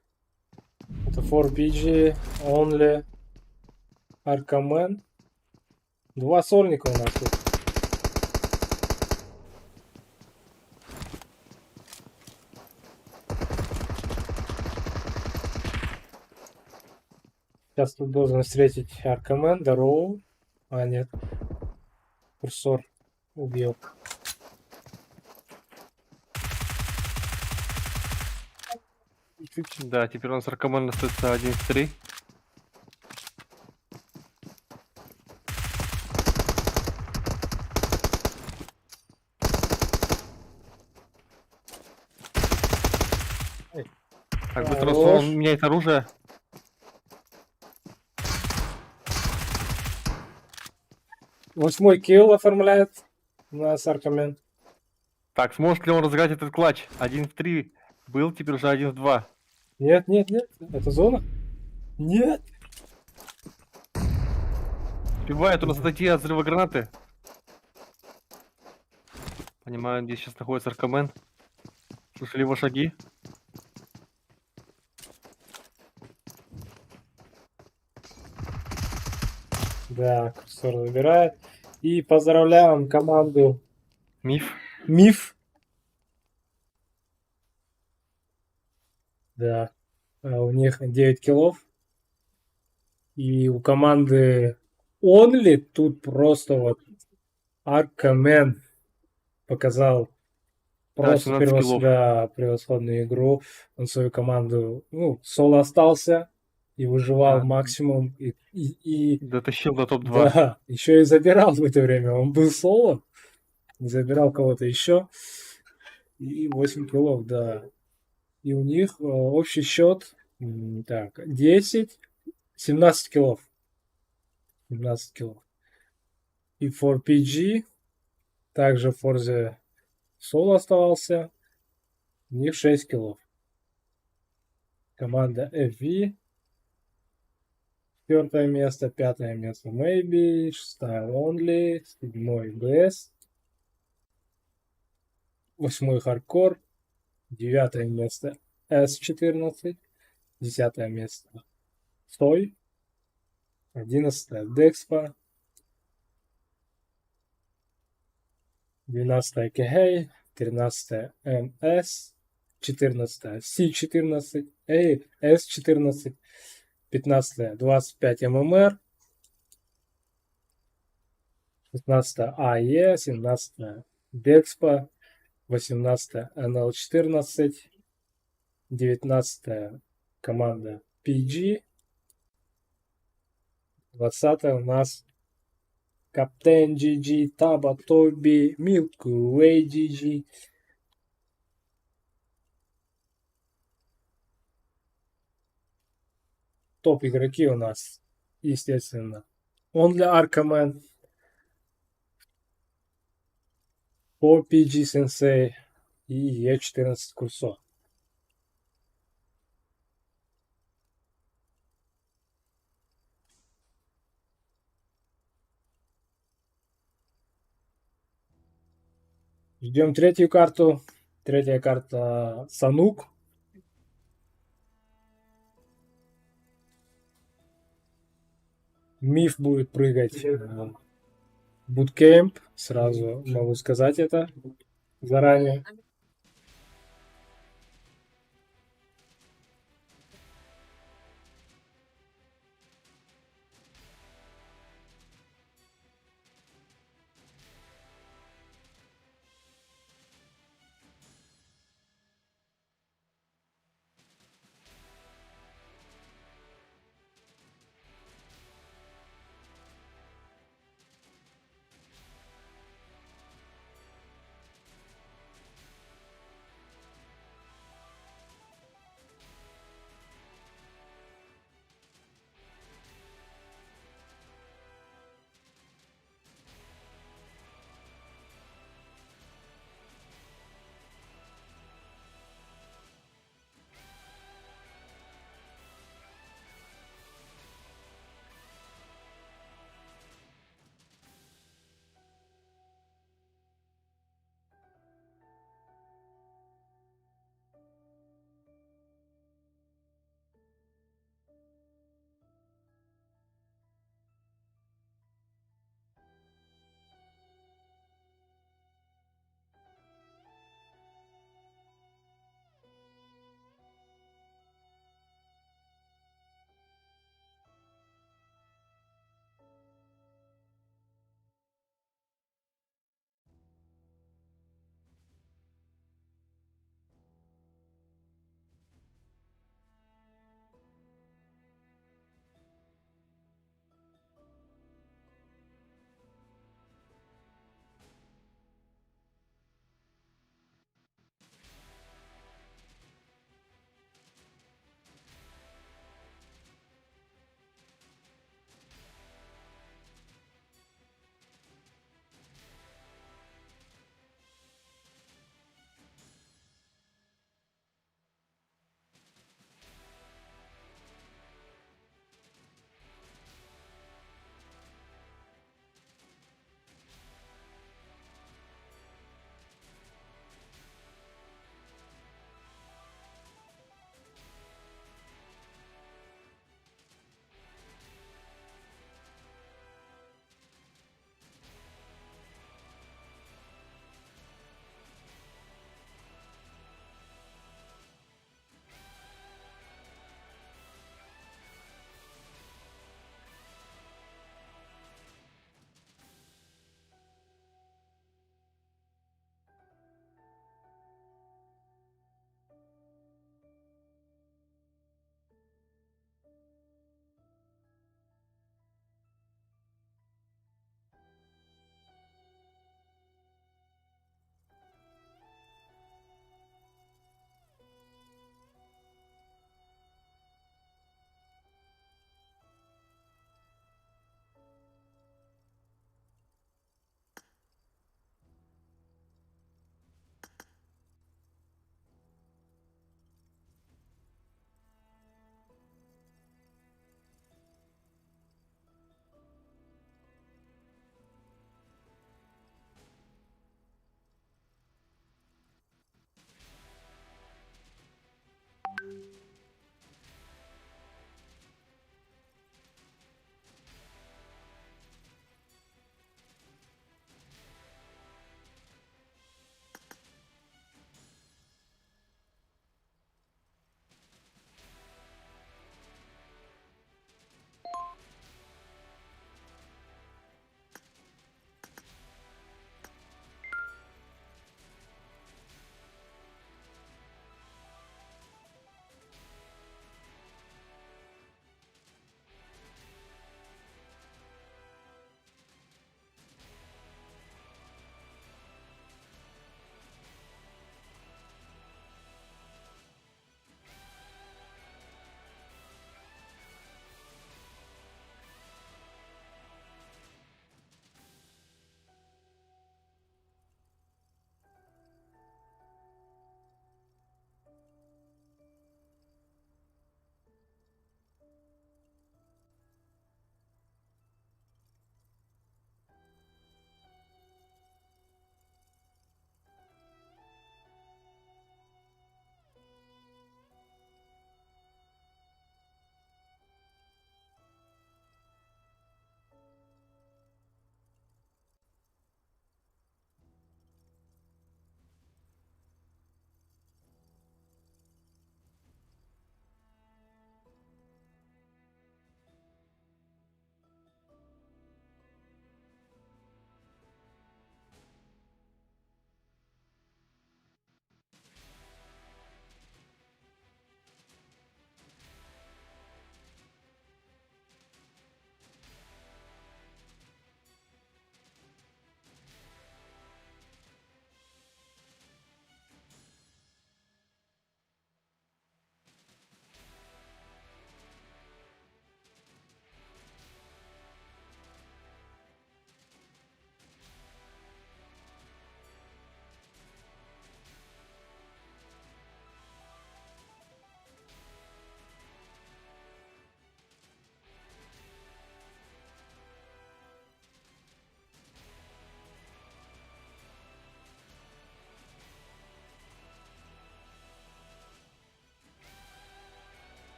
Это 4PG, Only, Arkaman. 2 сольника у нас тут. Сейчас тут должен встретить Arkaman, Дароу. А, нет. Курсор убил. Да, теперь у нас команда остается 1-3. Так, быстро Хорош. он меняет оружие. Восьмой килл оформляет у нас Аркамен. Так, сможет ли он разыграть этот клатч? 1-3 был, теперь уже 1-2. Нет, нет, нет. Это зона? Нет. Успевает у нас отойти от взрыва гранаты. Понимаю, где сейчас находится Аркамен. Слышали его шаги. Да, курсор забирает. И поздравляем команду Миф. Миф. Да. У них 9 киллов. И у команды Only тут просто вот Аркамен показал Да, просто 17 киллов. превосходную игру. Он свою команду, ну, соло остался и выживал Да. максимум. И Дотащил до топ-2. да, еще и забирал в это время. Он был соло, забирал кого-то еще. И 8 киллов, да. И у них общий счет, так, 10, 17 киллов. 17 киллов. И 4PG, также в Forza соло оставался, у них 6 киллов. Команда FV, 4 место, 5 место Maybe, 6 Only, 7 BS, 8 Hardcore, 9 место S14, 10 место Soy, 11 Dexpa, 12 KH, 13 MS, 14 C14, S14, 15 25 ММР, 16 АЕ, 17 Dexpa, 18 NL14, 19 команда PG, 20 у нас Каптен GG, Таба, Тоби, Milky Way GG. Топ игроки у нас, естественно. Он для Аркамен. По PG Sensei и Е14 Курсо. Ждем третью карту. Третья карта Санук. Миф будет прыгать буткемп. Сразу могу сказать это заранее.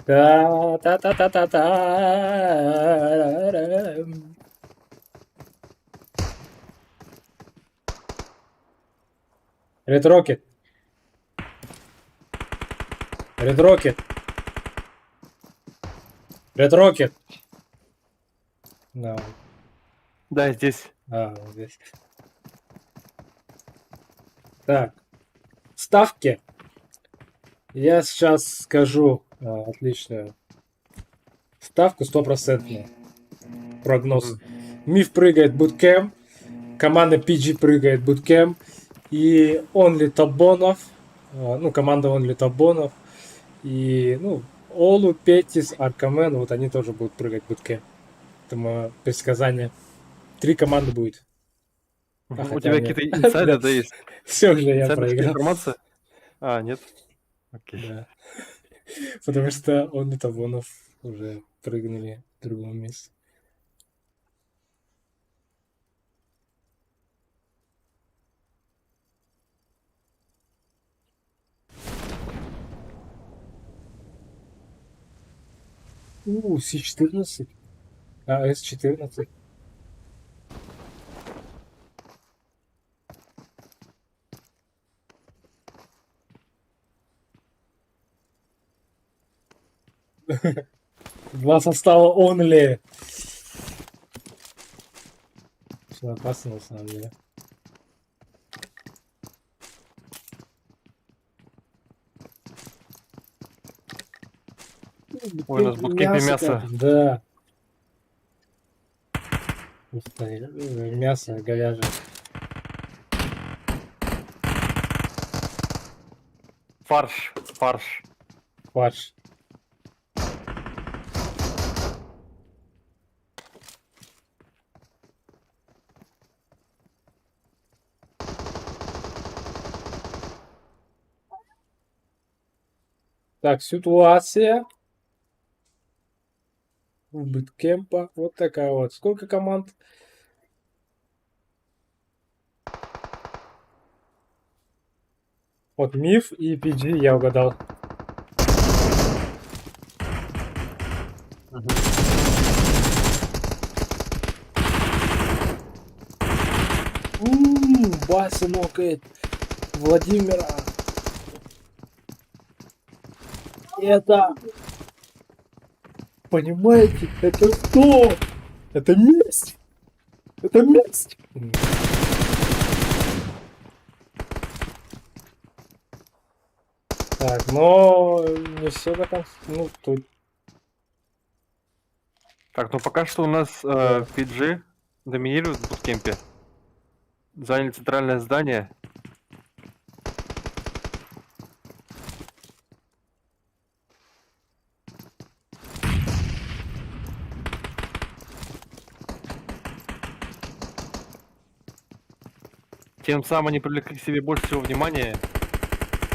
Та-та-та-та-та. Ред Рокет. Ред Рокет. Ред Рокет. Да, Да, здесь. вот здесь. Так. Ставки. Я сейчас скажу отличную ставку, стопроцентную. Прогноз. Миф прыгает буткэм. Команда PG прыгает буткэм. И Only Табонов. Ну, команда Only Табонов. И, ну, Олу, Петис, Аркамен. Вот они тоже будут прыгать буткэм. Это мое предсказание. 3 команды будет. У хотя тебя нет. какие-то инсайды, да, есть? Все же я Инсайдерская проиграл. информация? А, нет? Окей. Да. Потому что он и Табонов уже прыгнули в другом месте. С14. С14. Два состава Only. Все опасно на самом деле. Ой, у нас в буткемпе мясо. капает, да. Ух ты, мясо говяжье. Фарш. Фарш. Фарш. Так, ситуация у буткемпа вот такая вот. Сколько команд? Вот Миф и PG я угадал. Бася нокает Владимира. Это, понимаете, это что? Это месть. Это месть. Так, но не все до конца. Ну, тут Так, ну пока что у нас Да. PG доминирует в буткемпе. Заняли центральное здание. Тем самым они привлекли к себе больше всего внимания.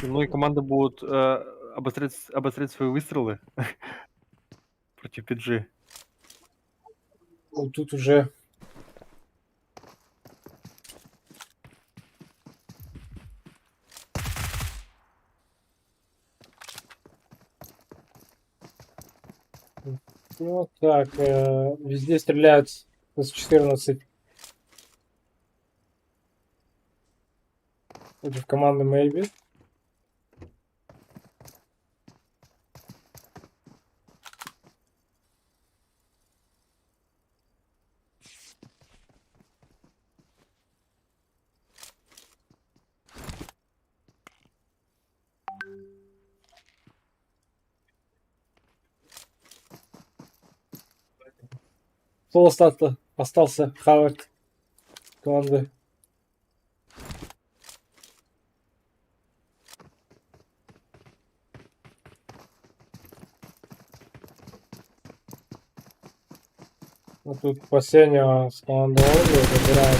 И многие команды будут обострять свои выстрелы против PG. ну, тут уже ну так, везде стреляют с 14 против команды Maybe. Кто остался Хавард команды. Ну, тут последнего с командой Онли забирает.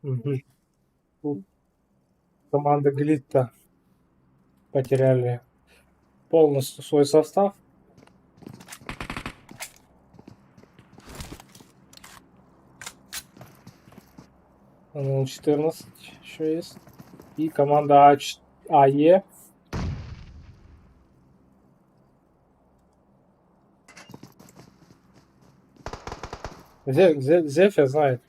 Мгм. Тут команда Глитта потеряли полностью свой состав. Ну, 14 еще есть. И команда АЕ. Зефя знает.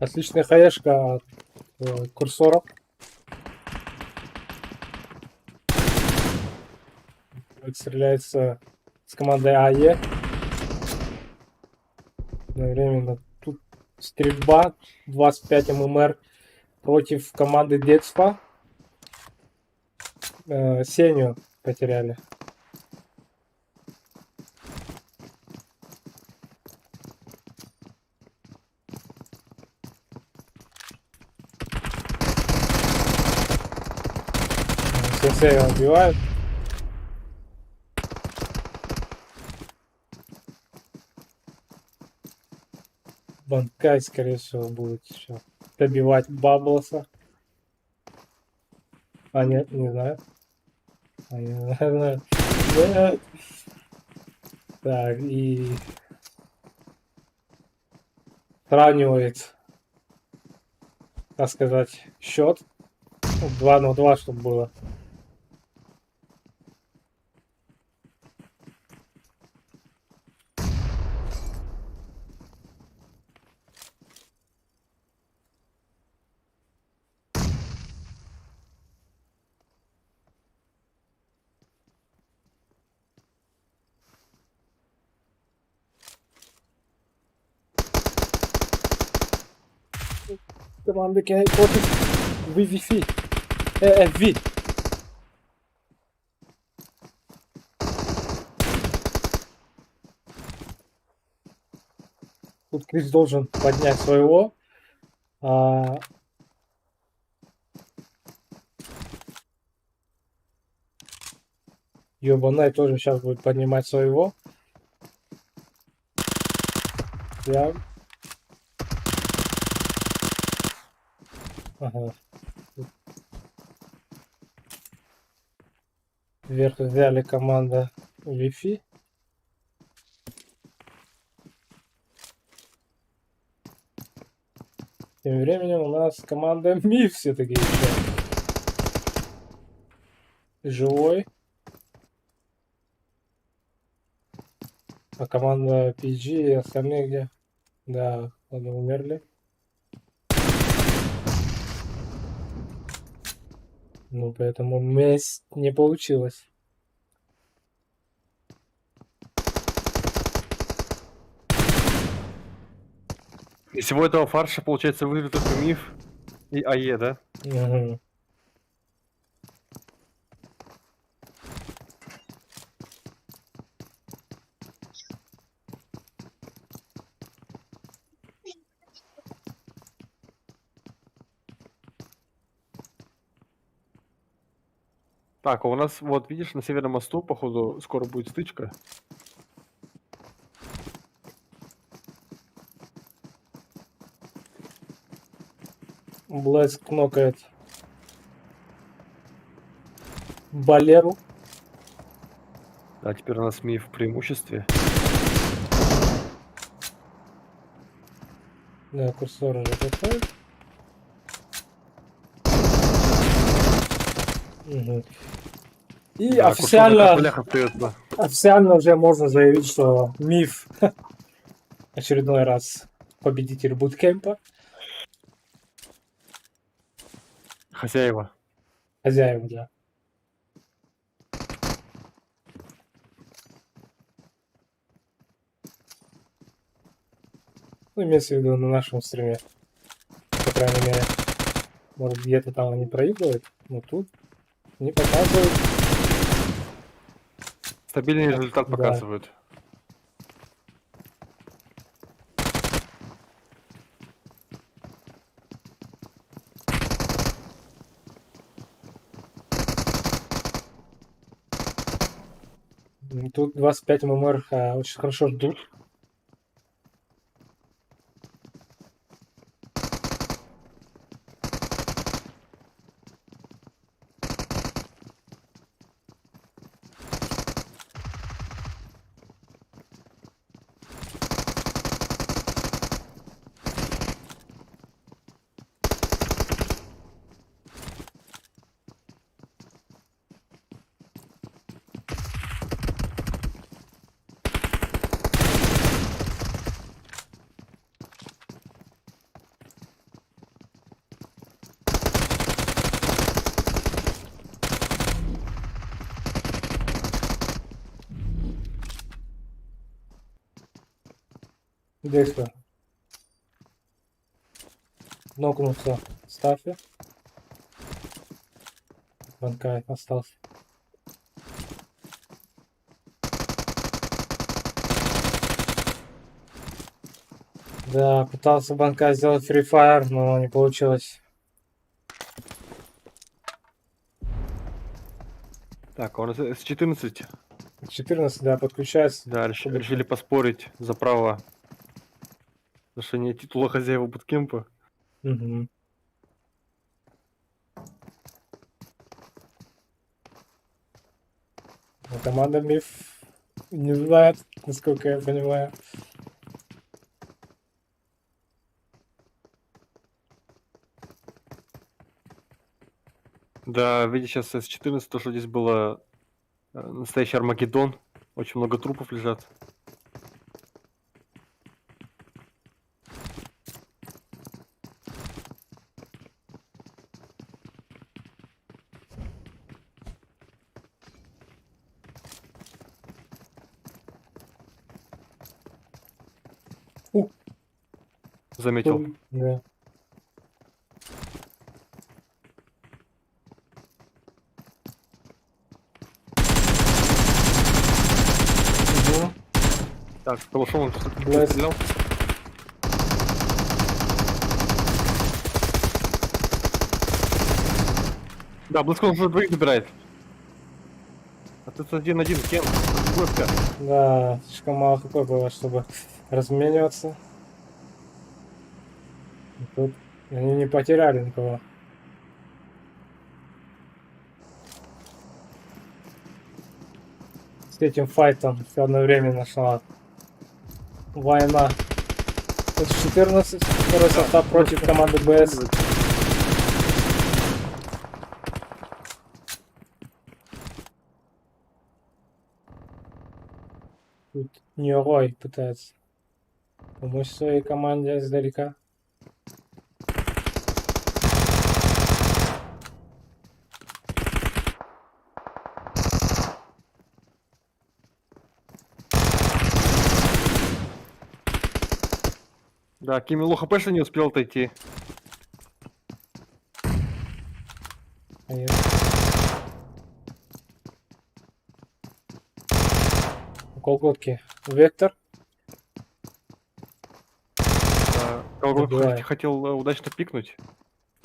Отличная хаешка от курсора. Стреляется с командой АЕ. Одновременно тут стрельба 25 ММР против команды детства. Сеню потеряли. Сенсея убивают. Банкай, скорее всего, будет еще добивать Баблоса. А нет, не знаю. А, не знаю. Нет. Так, и сравнивает, так сказать, счет. 2-2, чтобы было. Команда Кей против VVF. FV. Тут Крис должен поднять своего. Ёбанай тоже сейчас будет поднимать своего. Я... Ага. Вверх взяли команда Wi-Fi. Тем временем у нас команда МИФ все-таки еще. Живой. А команда PG и остальные где? Да, они умерли. Ну, поэтому месть не получилось. Из всего этого фарша, получается, выиграет только МИФ и АЕ, да? Угу. Так, а у нас, вот, видишь, на Северном мосту, походу, скоро будет стычка. Блэс кнокает Балеру. А теперь у нас МИФ в преимуществе. Да, курсор уже такой. Угу. И Да, официально, остается. официально уже можно заявить, что МИФ очередной раз победитель буткемпа. Хозяева. Хозяин, да. Ну, имеется в виду на нашем стриме. По крайней мере. Может, где-то там они проигрывают, но тут не показывают. Стабильный результат Да. показывают. Тут 25 ММР очень хорошо ждут. Дексла. Нокнулся. Стаффи. Банкай остался. Да, пытался Банкай сделать Free Fire, но не получилось. Так, а у нас С14. 14, да, подключается. Да, решили поспорить за право ношения титула хозяева буткемпа. Мгм. Но команда Миф не знает, насколько я понимаю. Да, видишь, сейчас С14, то, что здесь было настоящий Армагеддон. Очень много трупов лежат. Заметил. Да. Мгм. Так, калашом он Блэс. стрелял. Да, Блэскон уже двоих забирает. А тут 1-1, Кен, Блэска. Да, слишком мало хп было, чтобы размениваться. И тут они не потеряли никого. С этим файтом все одновременно шла война. Это 14, второй состав против команды БС. Тут Ньорой пытается помочь своей команде издалека. Да, Кимило ХПшно не успел отойти. Конечно. У колготки Вектор. Колгот Добивает. хотел удачно пикнуть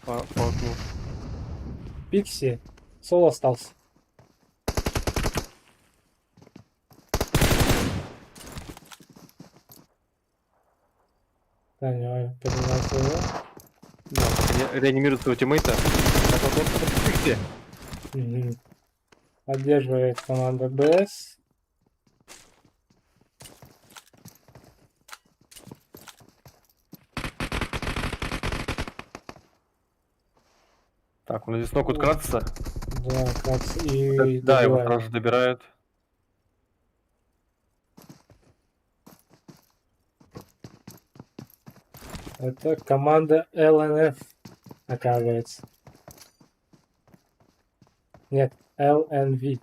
по окну. Пикси. Соло остался. Да, не поднимается его. Да, реанимирует своего тиммейта. Так, вот, Пикси. Мгм. Поддерживает команда БС. Так, он здесь ног кратится. Да, как и Да, его добивает. сразу же добирают. Это команда ЛНФ, оказывается. Нет, ЛНВ.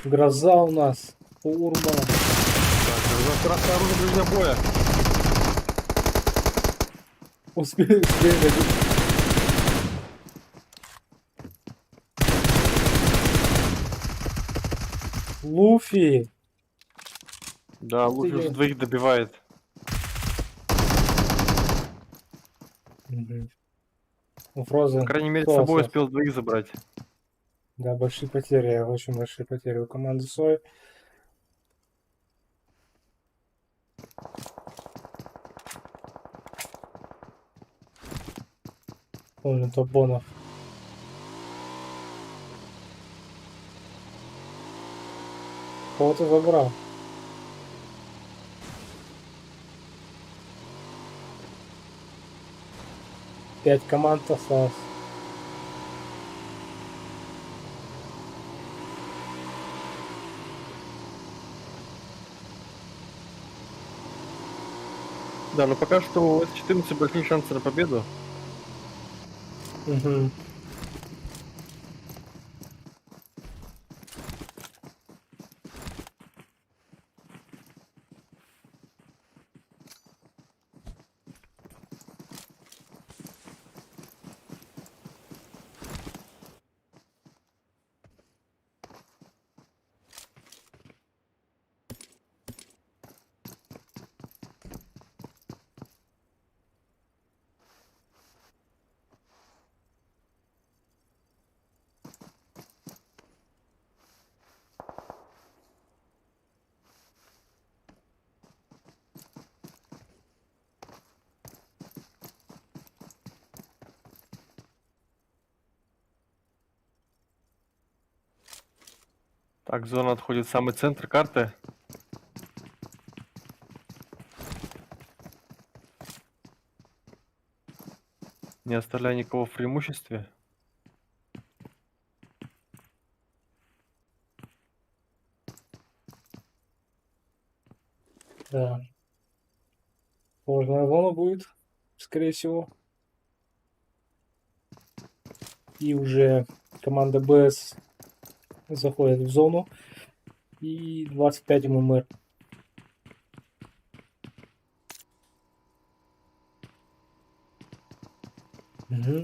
Гроза у нас. Урма. Так, красное оружие ближнего боя. Успеем. Луфи. Да, Луфи уже Ты- двоих добивает. Мгм. У По Фрозен крайней мере, с кто собой остался? успел двоих забрать. Да, большие потери, очень большие потери у команды Сой. Помню топ-бонов. Кого ты забрал? Пять команд осталось. Да, но пока что у С14 большие шансы на победу. Мгм. Так, зона отходит в самый центр карты. Не оставляя никого в преимуществе. Да. Сложная зона будет, скорее всего. И уже команда БС заходит в зону. И 25 ММР.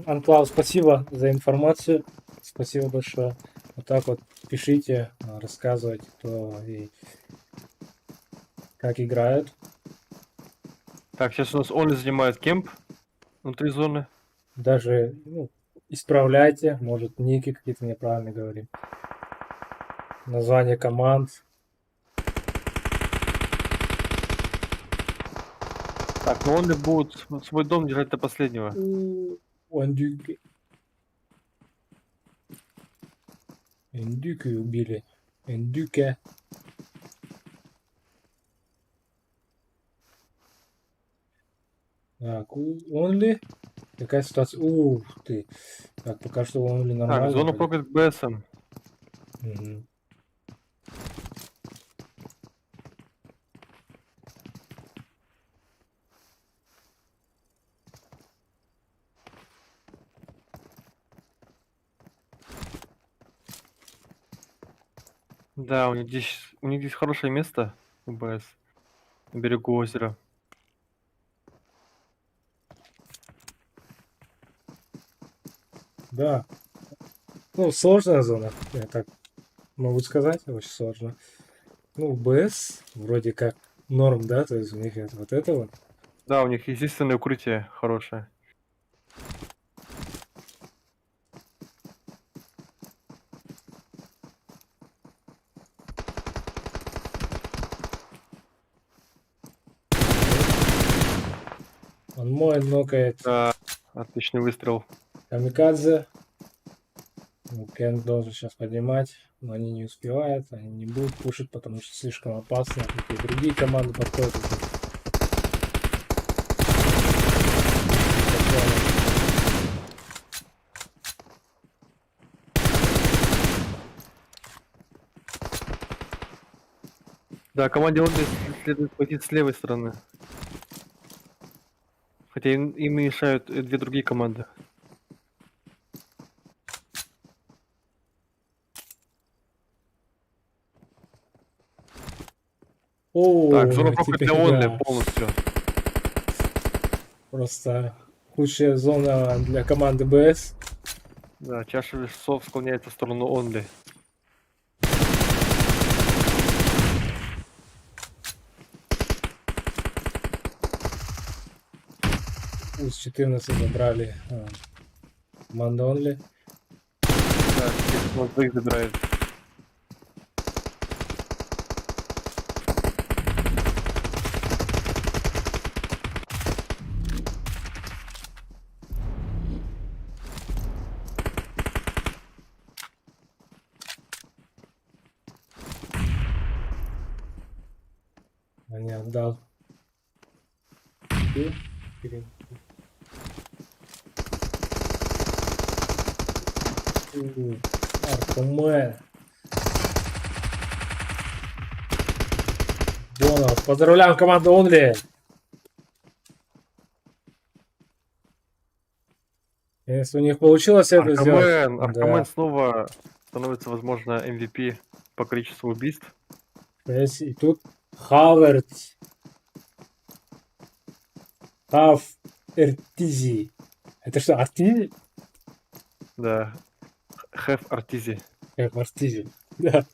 Анклав, спасибо за информацию. Спасибо большое. Вот так вот пишите, рассказывайте, кто и как играют. Так, сейчас у нас Оли занимает кемп внутри зоны. Даже исправляйте, может, ники какие-то неправильно говорим. Название команд. Так, но Оли будет свой дом держать до последнего. Эндюки. Эндюки убили. Эндюке. Так, Онли. Какая ситуация? Ух ты. Так, пока что Онли Так, нормально. зону вроде. покает БСом. Мгм. Да, у них здесь хорошее место у БС. На берегу озера. Да. Ну, сложная зона, я так могу сказать, очень сложно. Ну, БС вроде как норм, да, то есть у них это вот. Да, у них естественное укрытие хорошее. Он мой нокает Да, отличный выстрел. Камикадзе. Ну, Кен должен сейчас поднимать, но они не успевают, они не будут пушить, потому что слишком опасно. И другие команды подходят уже. Да, команде Оли следует пойти с левой стороны. Хотя им мешают две другие команды. Так, О, зона только теперь для онли да. полностью. Просто худшая зона для команды БС. Да, чаша весов склоняется в сторону онли. Уз 14 забрали. Команда Онли. Да, теперь нас двоих забирает. А не отдал. И Аркумен. Бонус. Поздравляем команду Онли. Если у них получилось это сделать. Аркамен снова становится, возможно, MVP по количеству убийств. И тут Хаверт. Хав Эртизи. Это что, Артизи? Да. Хэв Артизи. Как Артизи. Да.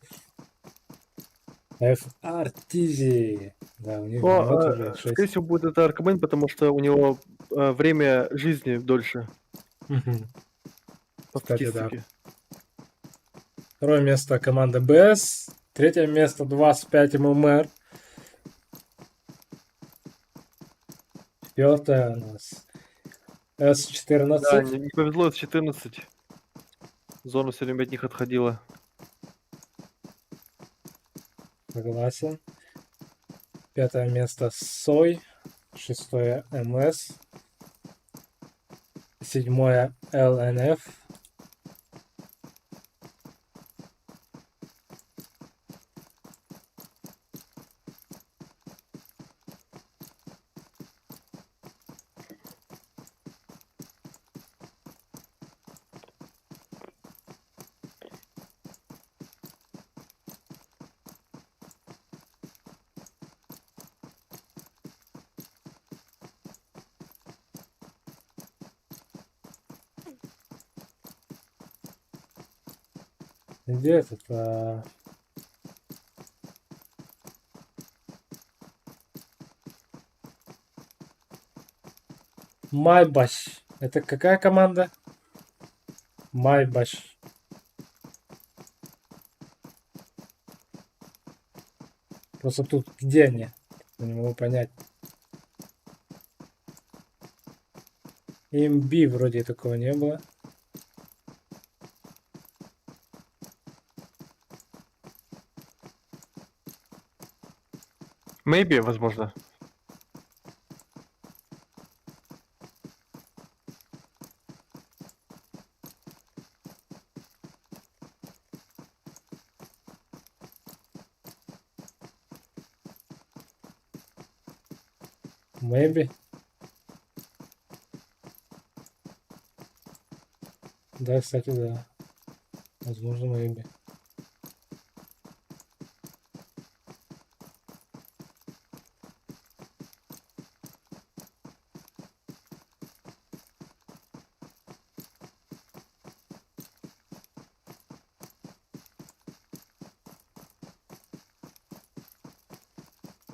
F Артизи. Да, у них минут уже Скорее 6. всего, будет это Аркамен, потому что у него время жизни дольше по Кстати, да. статистике. Второе место команда БС. Третье место 25 ММР. Четвертое у нас С14. Да, не повезло, с 14. Зона все время от них отходила. Согласен. Пятое место Сой. Шестое МС. Седьмое ЛНФ. Где этот? Майбаш. Это какая команда? Майбаш. Просто тут где они? Я не могу понять. МБ вроде такого не было. Maybe, возможно. Maybe. Да, кстати, да. Возможно, maybe.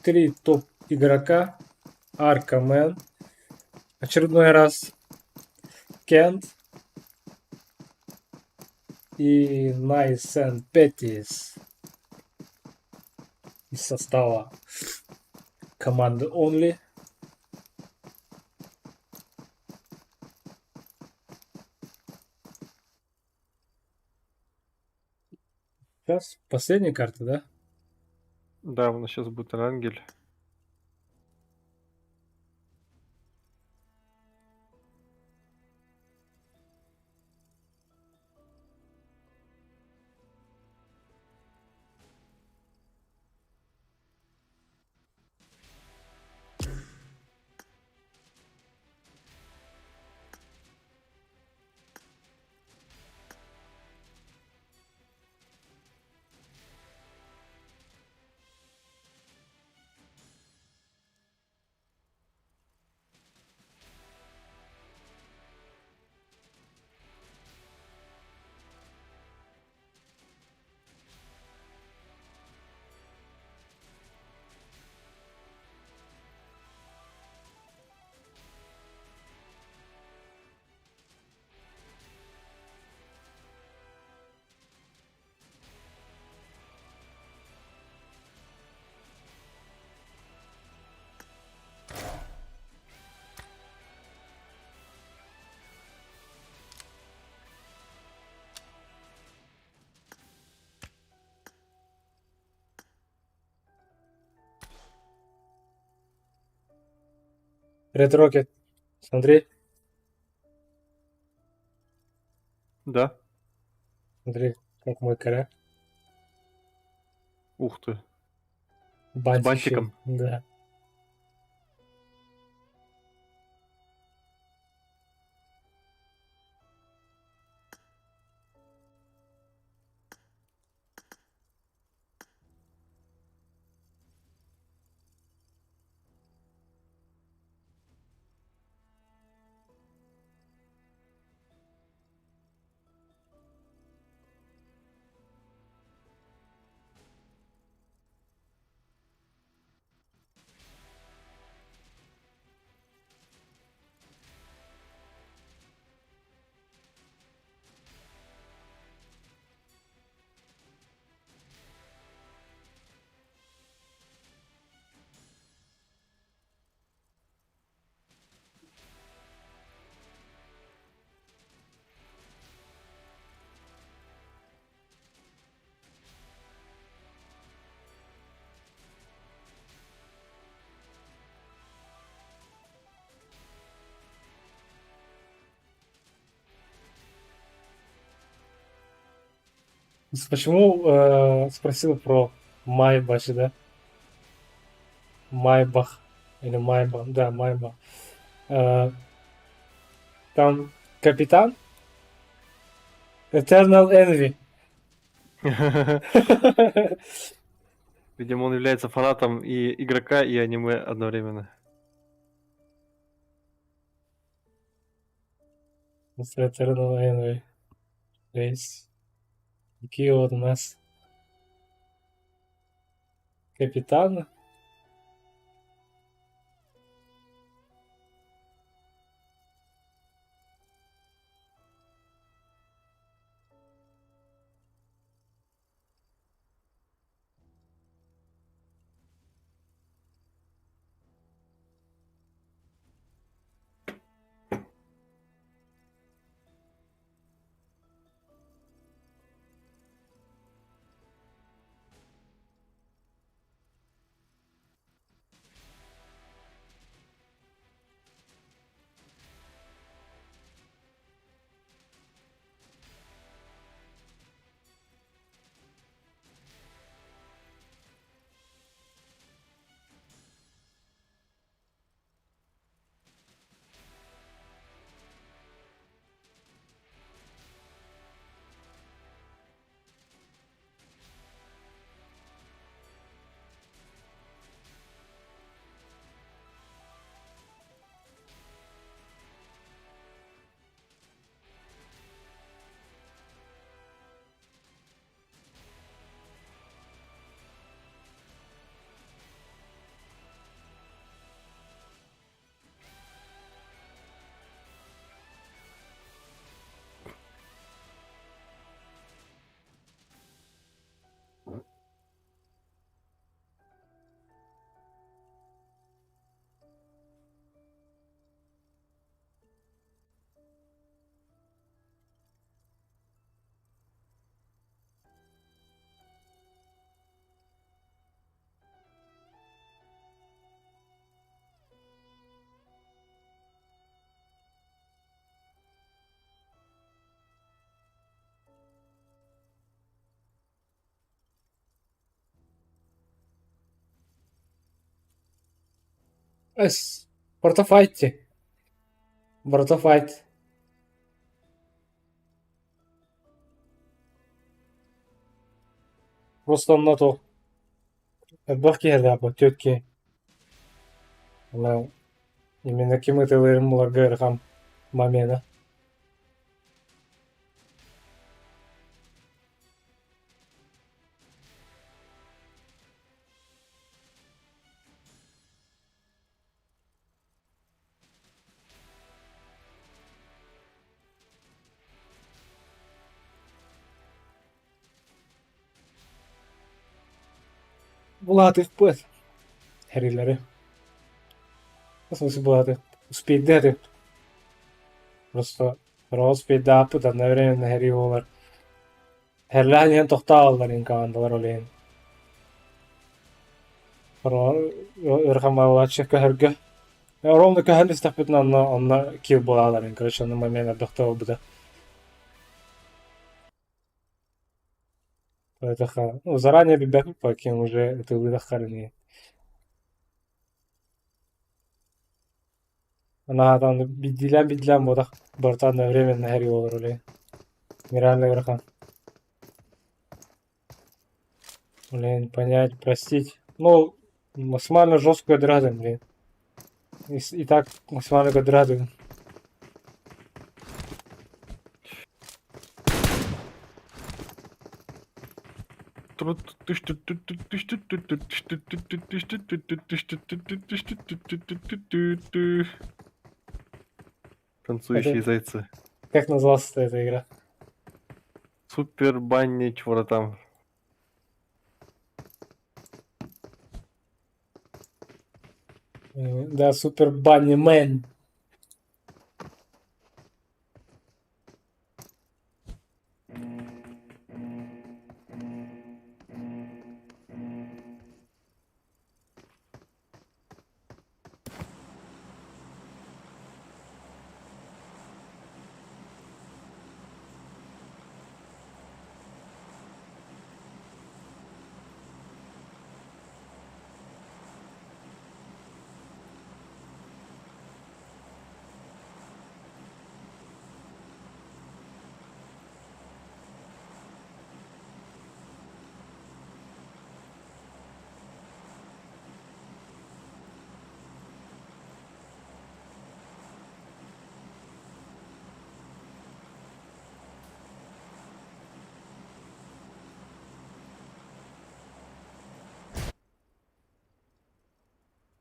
Три топ игрока. Аркамен. Очередной раз Кент. И Найсен Петтис из состава команды Only. Сейчас последняя карта, да? Да, у нас сейчас будет Рангель. Red Rocket. Смотри, Да. смотри, как мой коря. Ух ты. Бантик бантиком? еще. Да. Почему спросил про Майбах, да? Майбах. Или Майбах. Да, Майбах. Э, Там капитан Eternal Envy. Видимо, он является фанатом и игрока, и аниме одновременно. Eternal Envy. Есть. Какие вот у нас капитаны? Братофайте. Братофайт. Просто он на то. Бахки да, по тетки. Она именно кимыты лырмула гэрхам мамена. Булаты впэт. Herrilleri. Nasıl булаты? Успеть даты. Просто успеть да апыт одновременно herriollar. Herlähden tohtaallarin kaandalar oliin. Yrhamalla tsekka hörgö. Я ровно кагалістах 15 на кіл була, він, коротше, на момент до хто буде. Это ну, заранее бебяку покинул уже это выдохарни. Она там бедлям вот бортанное время нагорела роли. Нереально верха. Блин, понять, простить. Ну, максимально жесткую драду, блин. И так максимально драду. Танцующие зайцы. Как называлась эта игра? Супер банни чего там. Да, Супер Банни Мэн.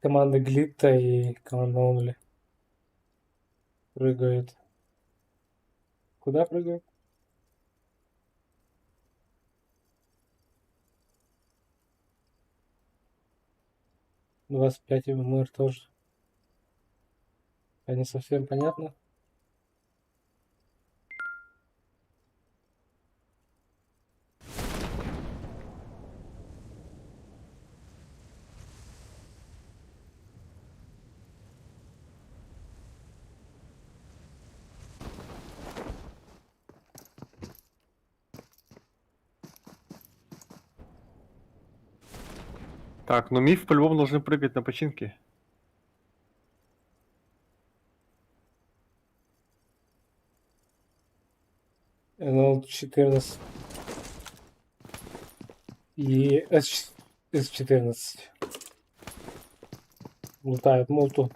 Команда Глитта и команда Онли прыгают. Куда прыгают? — 25 МР тоже. Не совсем понятно. Так, ну миф по-любому должны прыгать на починке. НЛ-14 и С-14 лутают мулту.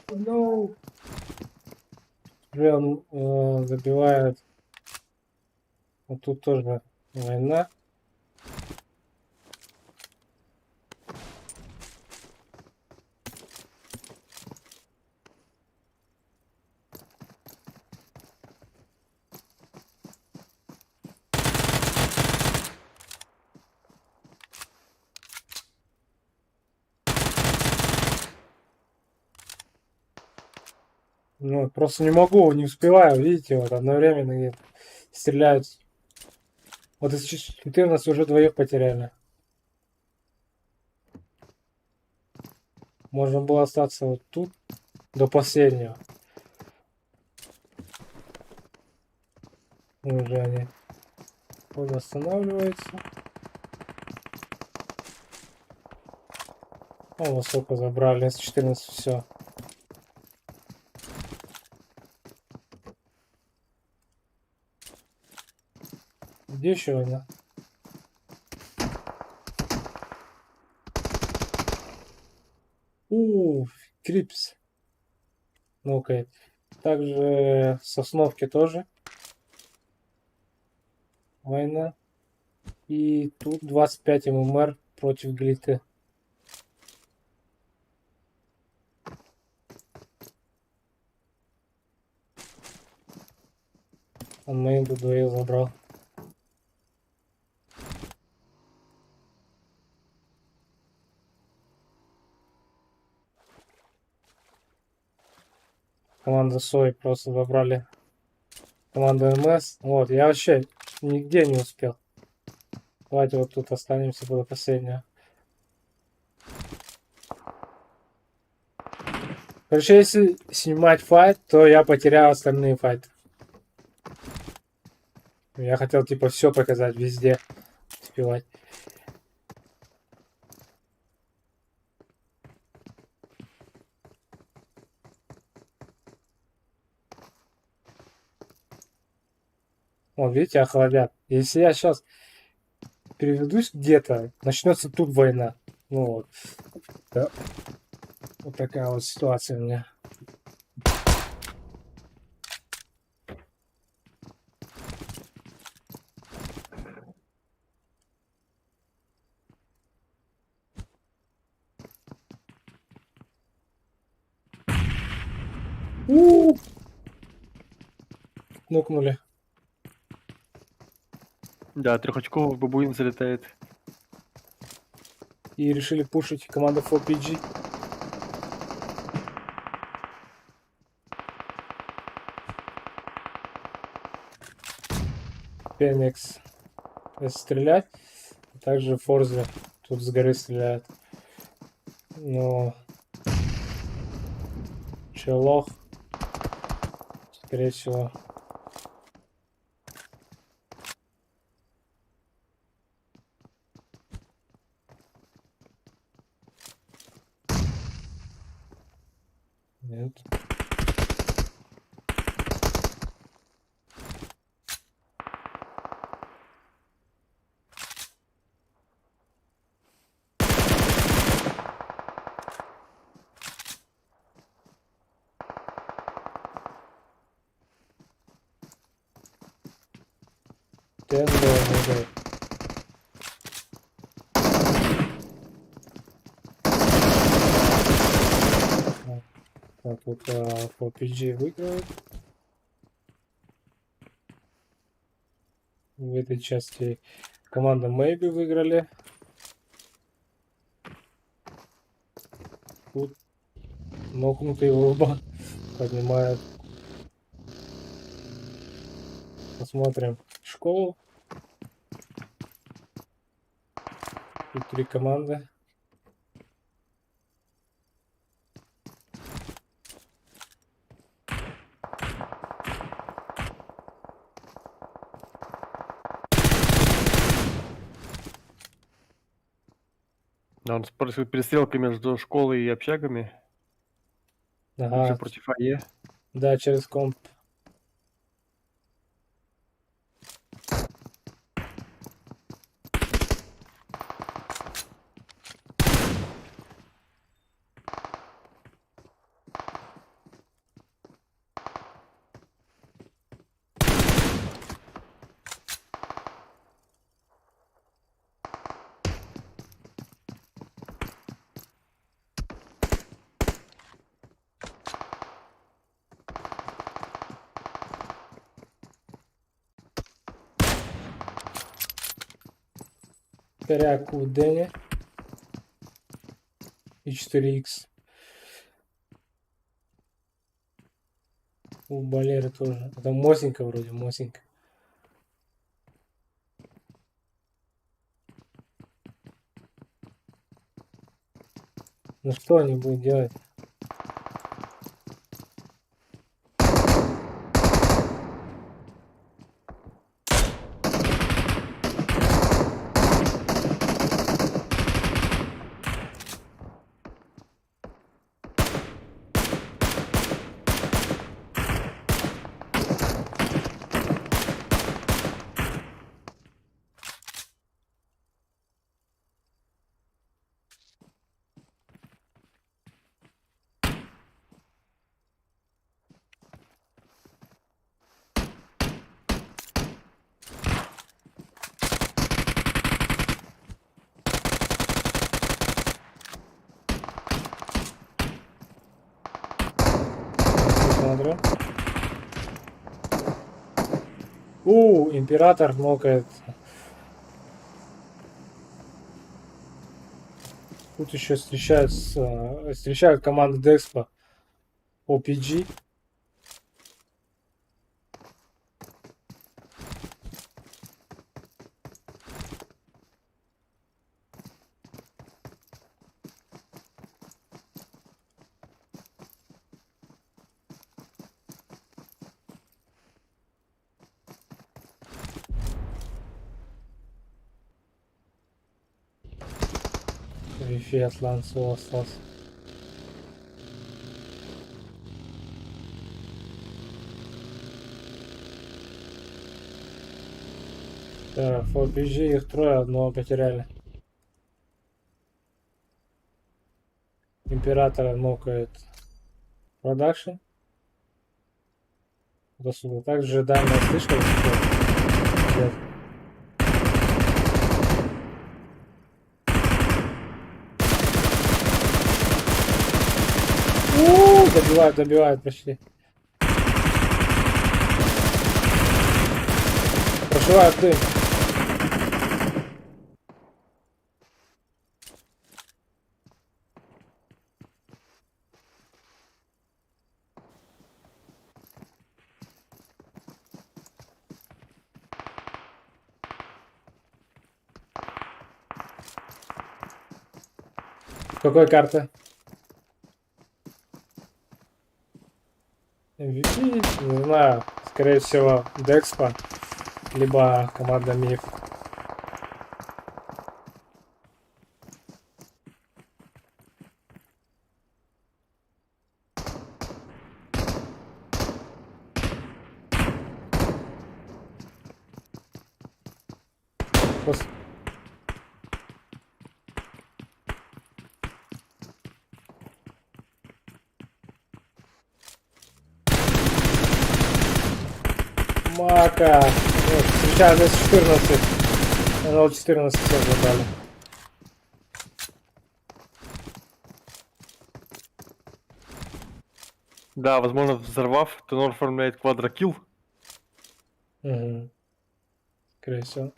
No. Уже он забивает. Вот тут тоже война. Ну, просто не могу, не успеваю, видите, вот одновременно где-то стреляют. Вот из 14 уже двоих потеряли. Можно было остаться вот тут до последнего. Уже они он останавливается. О, высоко забрали, С-14, все. Где еще она? Крипс. Ну-ка. Также Сосновки тоже. Война. И тут 25 ММР против Глиты. Он моим двоих забрал. Команда Сой просто забрали. Команда МС. Вот, я вообще нигде не успел. Давайте вот тут останемся до последнего. Короче, если снимать файт, то я потерял остальные файты. Я хотел типа все показать везде, успевать. Вот, видите, охладят. Если я сейчас переведусь где-то, начнется тут война. Ну вот. Да. Вот такая вот ситуация у меня. У-у-у! Нокнули. Да, трехочковый бабуин залетает. И решили пушить команда 4PG. Феникс стрелять. Также Форзе тут с горы стреляет. Но Челох, скорее всего. Нет. Тендер. Так, тут по PG выигрывает. В этой части команда Maybe выиграли. Тут нокнутый оба поднимают. Посмотрим школу. Тут 3 команды. Да, он происходит перестрелка между школой и общагами. Ага, Уже против АЕ. да, через комп. Коряк у Дэни. И 4Х. У Балеры тоже. Это Мосинка вроде, Мосинка. Ну что они будут делать? Смотрю. Император нокает. Тут еще встречают команду Декспа. OPG. Нифига, Атлант всего остался. Так, FPG их трое, одного потеряли. Императора нокает продакшн. До сюда. Также данные слышали, что нет. Добивают почти. Прошивают дым. Какой карты? MVP? Не знаю. Скорее всего, Декспа. Либо команда Миф. Пос- Мака. Вот, встречаем С14. НЛ-14 все забрали. Да, возможно, взорвав, Тенор оформляет квадрокилл. Угу. Скорее всего.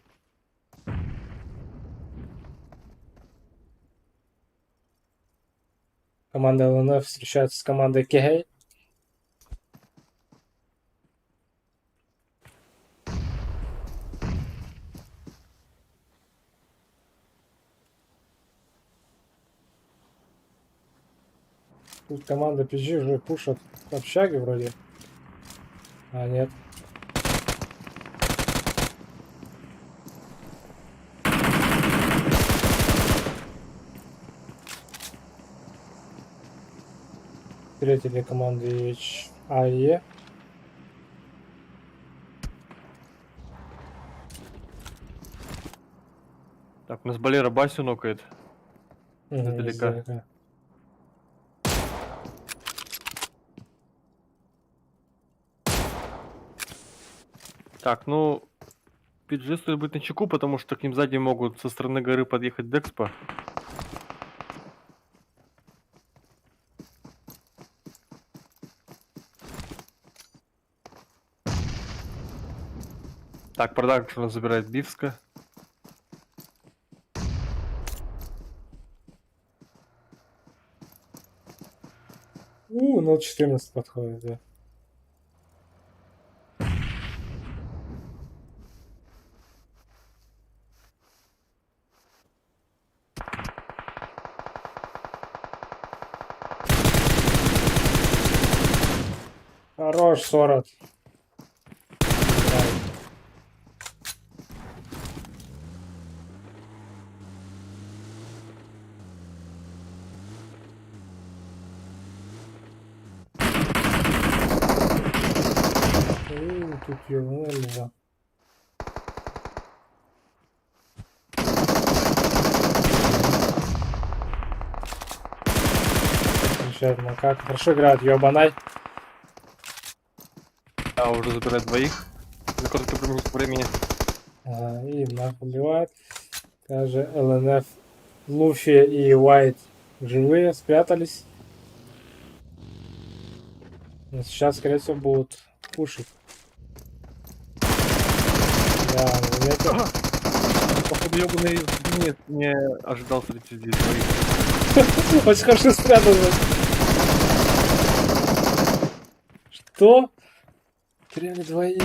Команда ЛНФ встречается с командой КГ. Тут команда PG уже пушат общаги вроде. А, нет. Встретили команды HAE. Так, у нас Балера Басю нокает. Издалека. Издалека. Так, ну, PG стоит быть начеку, потому что к ним сзади могут со стороны горы подъехать Декспа. Так, продакшн забирает Бивска. Ну 14 подходит, да. Хорош, 40. Тут ёбаный да. Замечательно. Как хорошо играет ёбанай. Да, уже забирает двоих. На короткий промежуток времени. И нахуй убивает. Также ЛНФ, Луфи и Уайт живые, спрятались. Но сейчас, скорее всего, будут пушить. Да, заметил. Походу, ёбаный не ожидал среди здесь двоих. Очень хорошо спрятался. Что? Теряли двоих.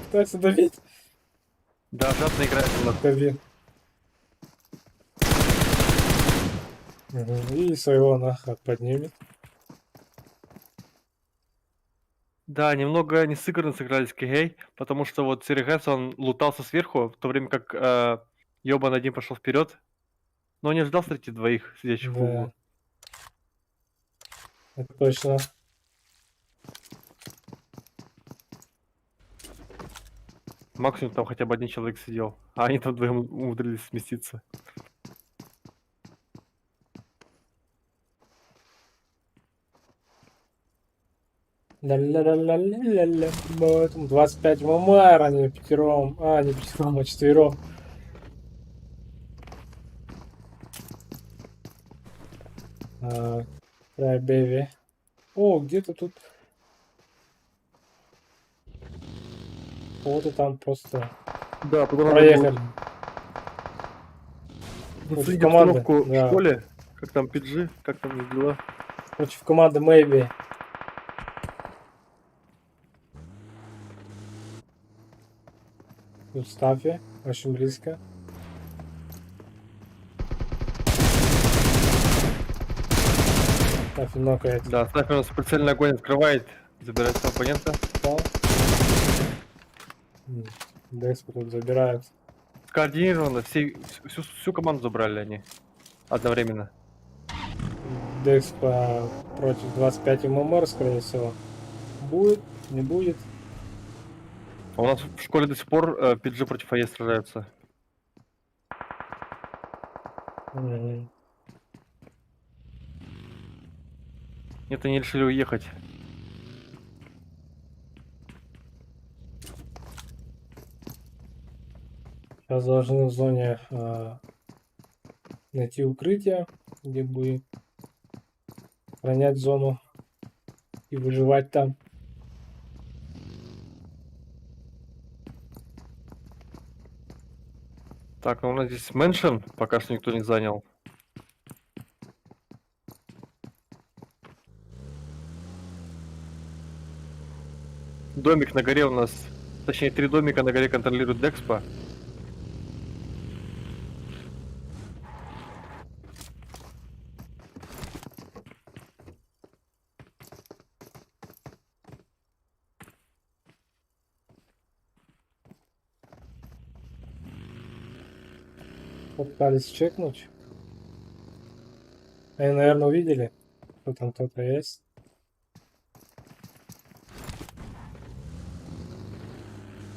Пытается давить. Да, жадно играет у нас. Кабин. И своего нахуй поднимет. Да, немного не сыгранно сыгрались КГ, потому что вот Серегес, он лутался сверху, в то время как Ёбан один пошел вперед, но не ожидал встретить двоих, сидящих в углу. Да, это точно. Максимум там хотя бы один человек сидел, а они там вдвоем умудрились сместиться. Ля-ля-ля-ля-ля-ля. Вот, 25 ММР, они пятером. А, не пятером, а четвером. Cry Baby. О, где-то тут. Вот и там просто Да, туда надо проехали. было Против заценить команды, обстановку в да. школе, как там PG, как там у них дела. Против команды Maybe. Тут Стаффи, очень близко. Стаффи нокает. Да, Снайпер у нас прицельный огонь открывает, забирает своего оппонента. Попал. Декспо тут забирают. Скоординированно, всю команду забрали они одновременно. Декспо против 25 ММР, скорее всего. Будет, не будет. А у нас в школе до сих пор PG против АЕ сражаются. Мгм. Нет, они решили уехать. Сейчас должны в зоне найти укрытие, где будет охранять зону и выживать там. Так, ну у нас здесь мэншн, пока что никто не занял. Домик на горе у нас, точнее 3 домика на горе контролирует Декспо. Попытались чекнуть. Они, наверное, увидели, что там кто-то есть.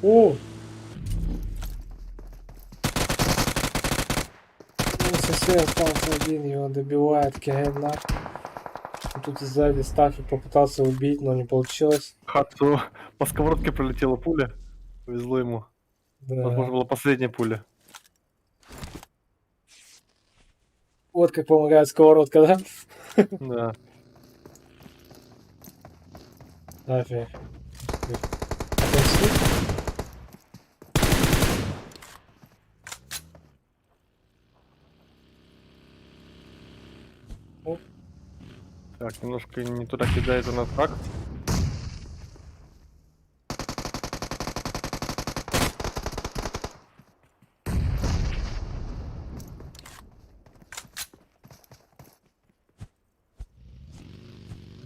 О! Сосед остался один, его добивает Кегенна. Тут сзади Стаффи попытался убить, но не получилось. Хату по сковородке пролетела пуля. Повезло ему. Возможно, Да. была последняя пуля. Вот как помогает сковородка, да? Да. Стаффи. Отомстит? Так, немножко не туда кидает у нас акт.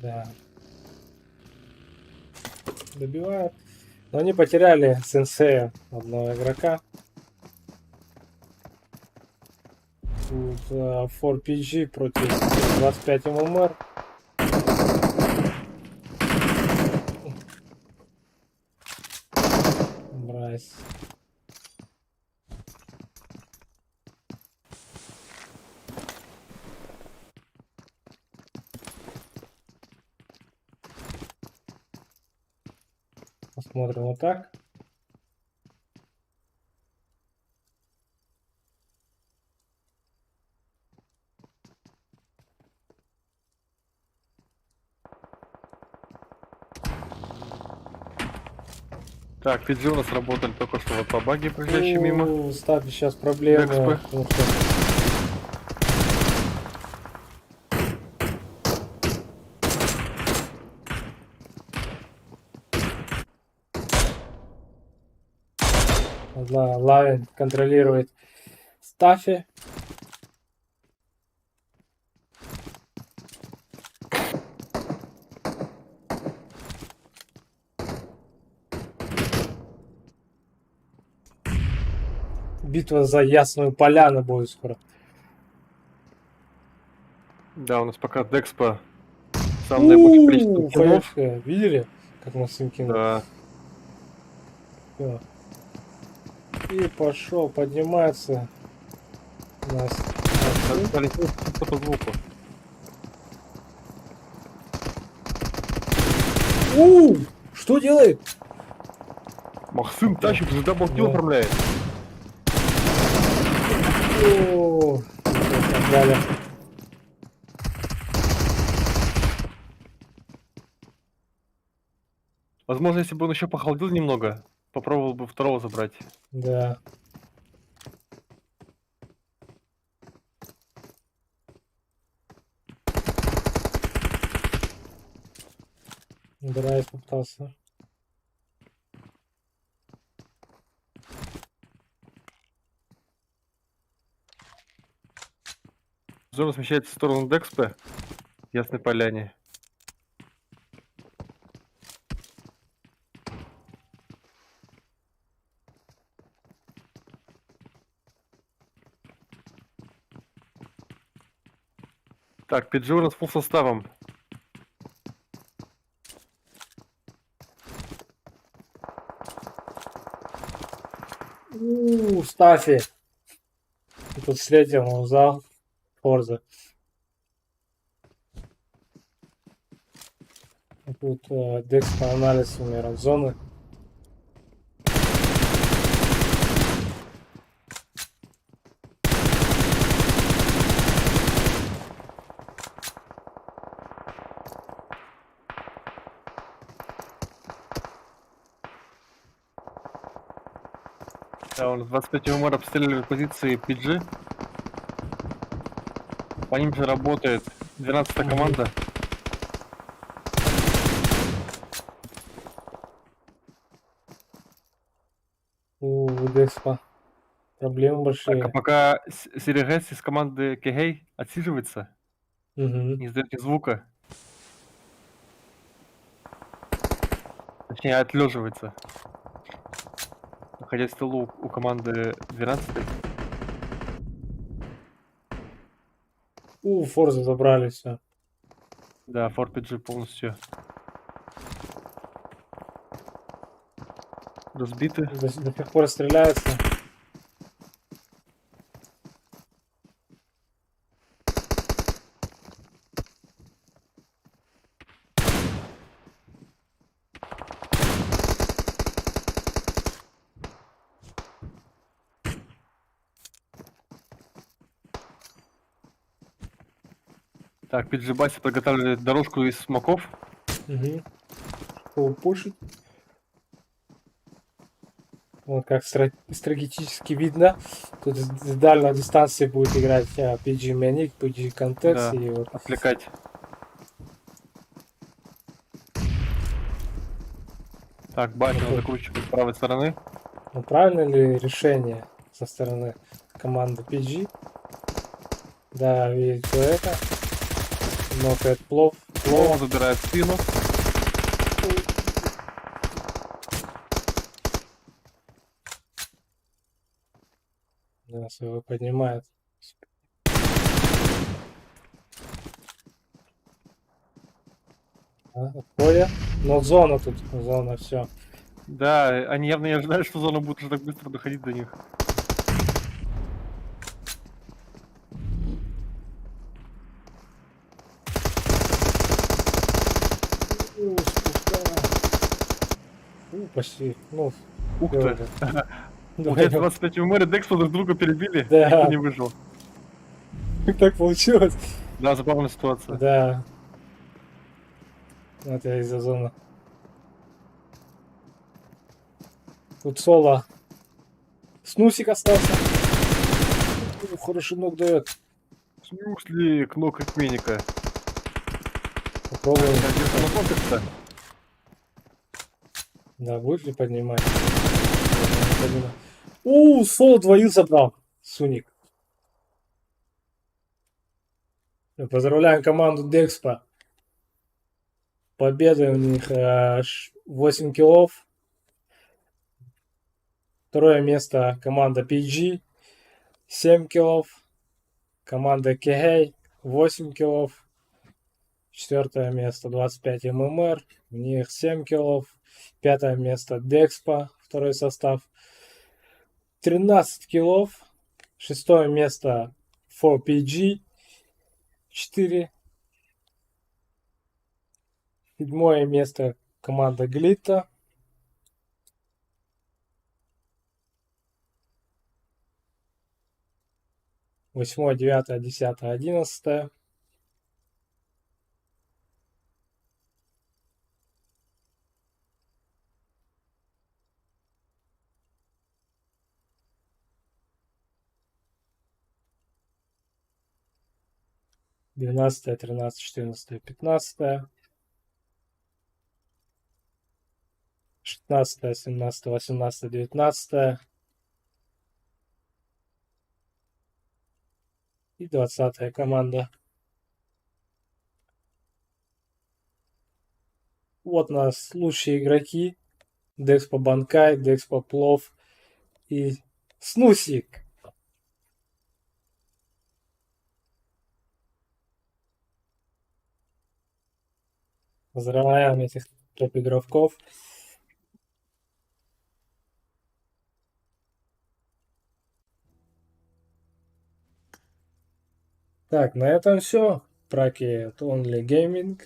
Да. Добивают. Но они потеряли сенсея одного игрока. Тут 4PG против 25 ММР. Брайс. Посмотрим вот так. Так, PG у нас работали только что вот по баге, проезжающей мимо. Стаффи сейчас проблемы. Декспо. Потому что Лавин контролирует Стаффи. битва за Ясную Поляну будет скоро. Да, у нас пока Декспо самое наибольшее количество киллов. Хаешка, видели, как Максим кинул? Да. Всё. И пошел, поднимается. Настя. Полетел по звуку. Что делает? Максим тащит, же даблкил Да. управляет. О, собрали. Возможно, если бы он еще похолодил немного, попробовал бы второго забрать. Да. Драйв попытался. Зона смещается в сторону Декспо, Ясной Поляне. Так, PG у нас full составом. Стафи. И тут встретил, он зал. Форза. И тут Декс по анализу зоны. Да, он 25 МР обстреливает позиции PG. По ним же работает 12-я Мгм. команда. У Декспа проблемы большие. Так, а пока Серегес из команды Кегей отсиживается, Мгм. не издает ни звука. Точнее, отлеживается. Находясь в тылу у команды 12-й. Форза забрали все. Да, Форт PG полностью разбиты. До сих пор стреляются. Так, PG Баси подготавливает дорожку из смоков. Угу. Чтобы пушить. Вот как стратегически видно. Тут с дальней дистанции будет играть PG Manic, PG Context Да, и вот. отвлекать. Так, Баси он закручивает с правой стороны. Ну, правильно ли решение со стороны команды PG? Да, видит человека. Нокает плов. Плова забирает спину. Да, своего поднимает. Отходя. Но зона тут. Зона, все. Да, они явно не ожидали, что зона будет уже так быстро доходить до них. Почти. Ну, Ух всё ты. уже. Получается, 25 МР и Декспо друг друга перебили, Да. никто не выжил. Так получилось. Да, забавная ситуация. Да. Это из-за зоны. Тут соло. Снусик остался. Хороший ног дает. Снюсли, кнопка Кменика. Попробуем. На контекста. Да, будет ли поднимать? Соло двоих забрал. Суник. Поздравляем команду Декспа. Победа у них 8 киллов. Второе место команда PG. 7 киллов. Команда Кегей 8 киллов. 4 место 25 ММР. У них 7 киллов. 5 место Декспа, второй состав. 13 киллов. 6 место 4PG 4. 7 место команда Глита. 8, 9, 10, 11. Двенадцатое, 13, 14, 15. 16, 17, 18, 19. И 20 команда. Вот у нас лучшие игроки. Декспо Банкай, Декспо Плов и Снусик. Поздравляем этих топ-игроков. Так, на этом все. Праки Only Gaming.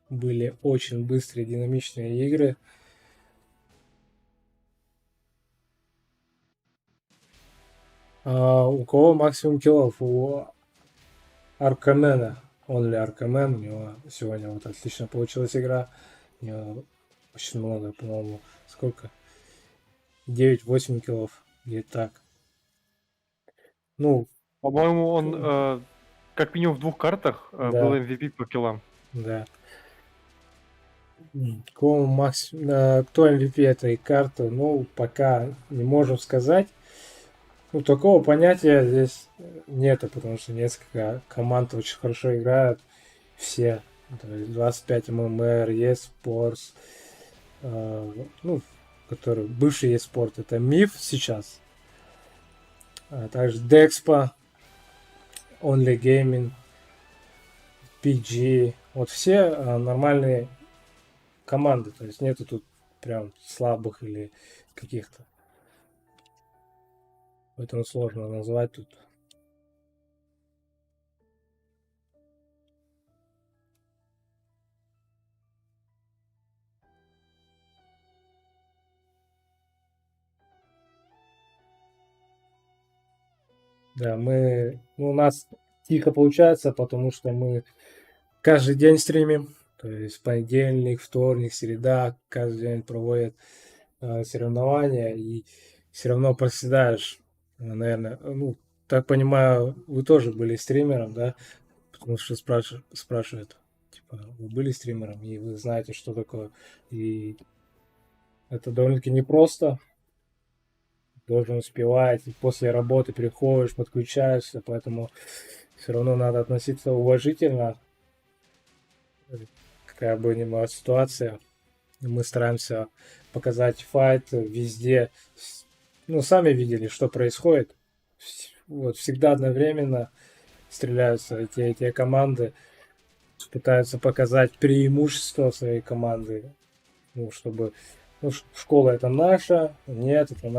Были очень быстрые, динамичные игры. У кого максимум киллов? У Аркамена. Only Аркамен. У него сегодня вот отлично получилась игра. У него очень много, по-моему. Сколько? 9-8 киллов. Где-то так. Ну, По-моему, он как минимум в 2 картах Да. был MVP по киллам. да. Кто MVP этой карты, ну, пока не можем сказать. Ну, такого понятия здесь нету, потому что несколько команд очень хорошо играют. Все. То есть 25 ММР, eSports, ну, который бывший eSport, это Миф сейчас. А также Dexpo, Only Gaming, PG. Вот все нормальные команды. То есть нету тут прям слабых или каких-то. Поэтому сложно назвать тут. Да, у нас тихо получается, потому что мы каждый день стримим. То есть понедельник, вторник, среда, каждый день проводят соревнования, и все равно проседаешь, наверное. Ну, так понимаю, вы тоже были стримером, да? Потому что спрашивают, типа, вы были стримером, и вы знаете, что такое. И это довольно-таки непросто. Должен успевать, и после работы приходишь, подключаешься, поэтому все равно надо относиться уважительно, какая бы ни была ситуация. Мы стараемся показать файт везде. Ну, сами видели, что происходит. Вот, всегда одновременно стреляются эти команды, пытаются показать преимущество своей команды, ну, чтобы школа это наша, нет, это наша.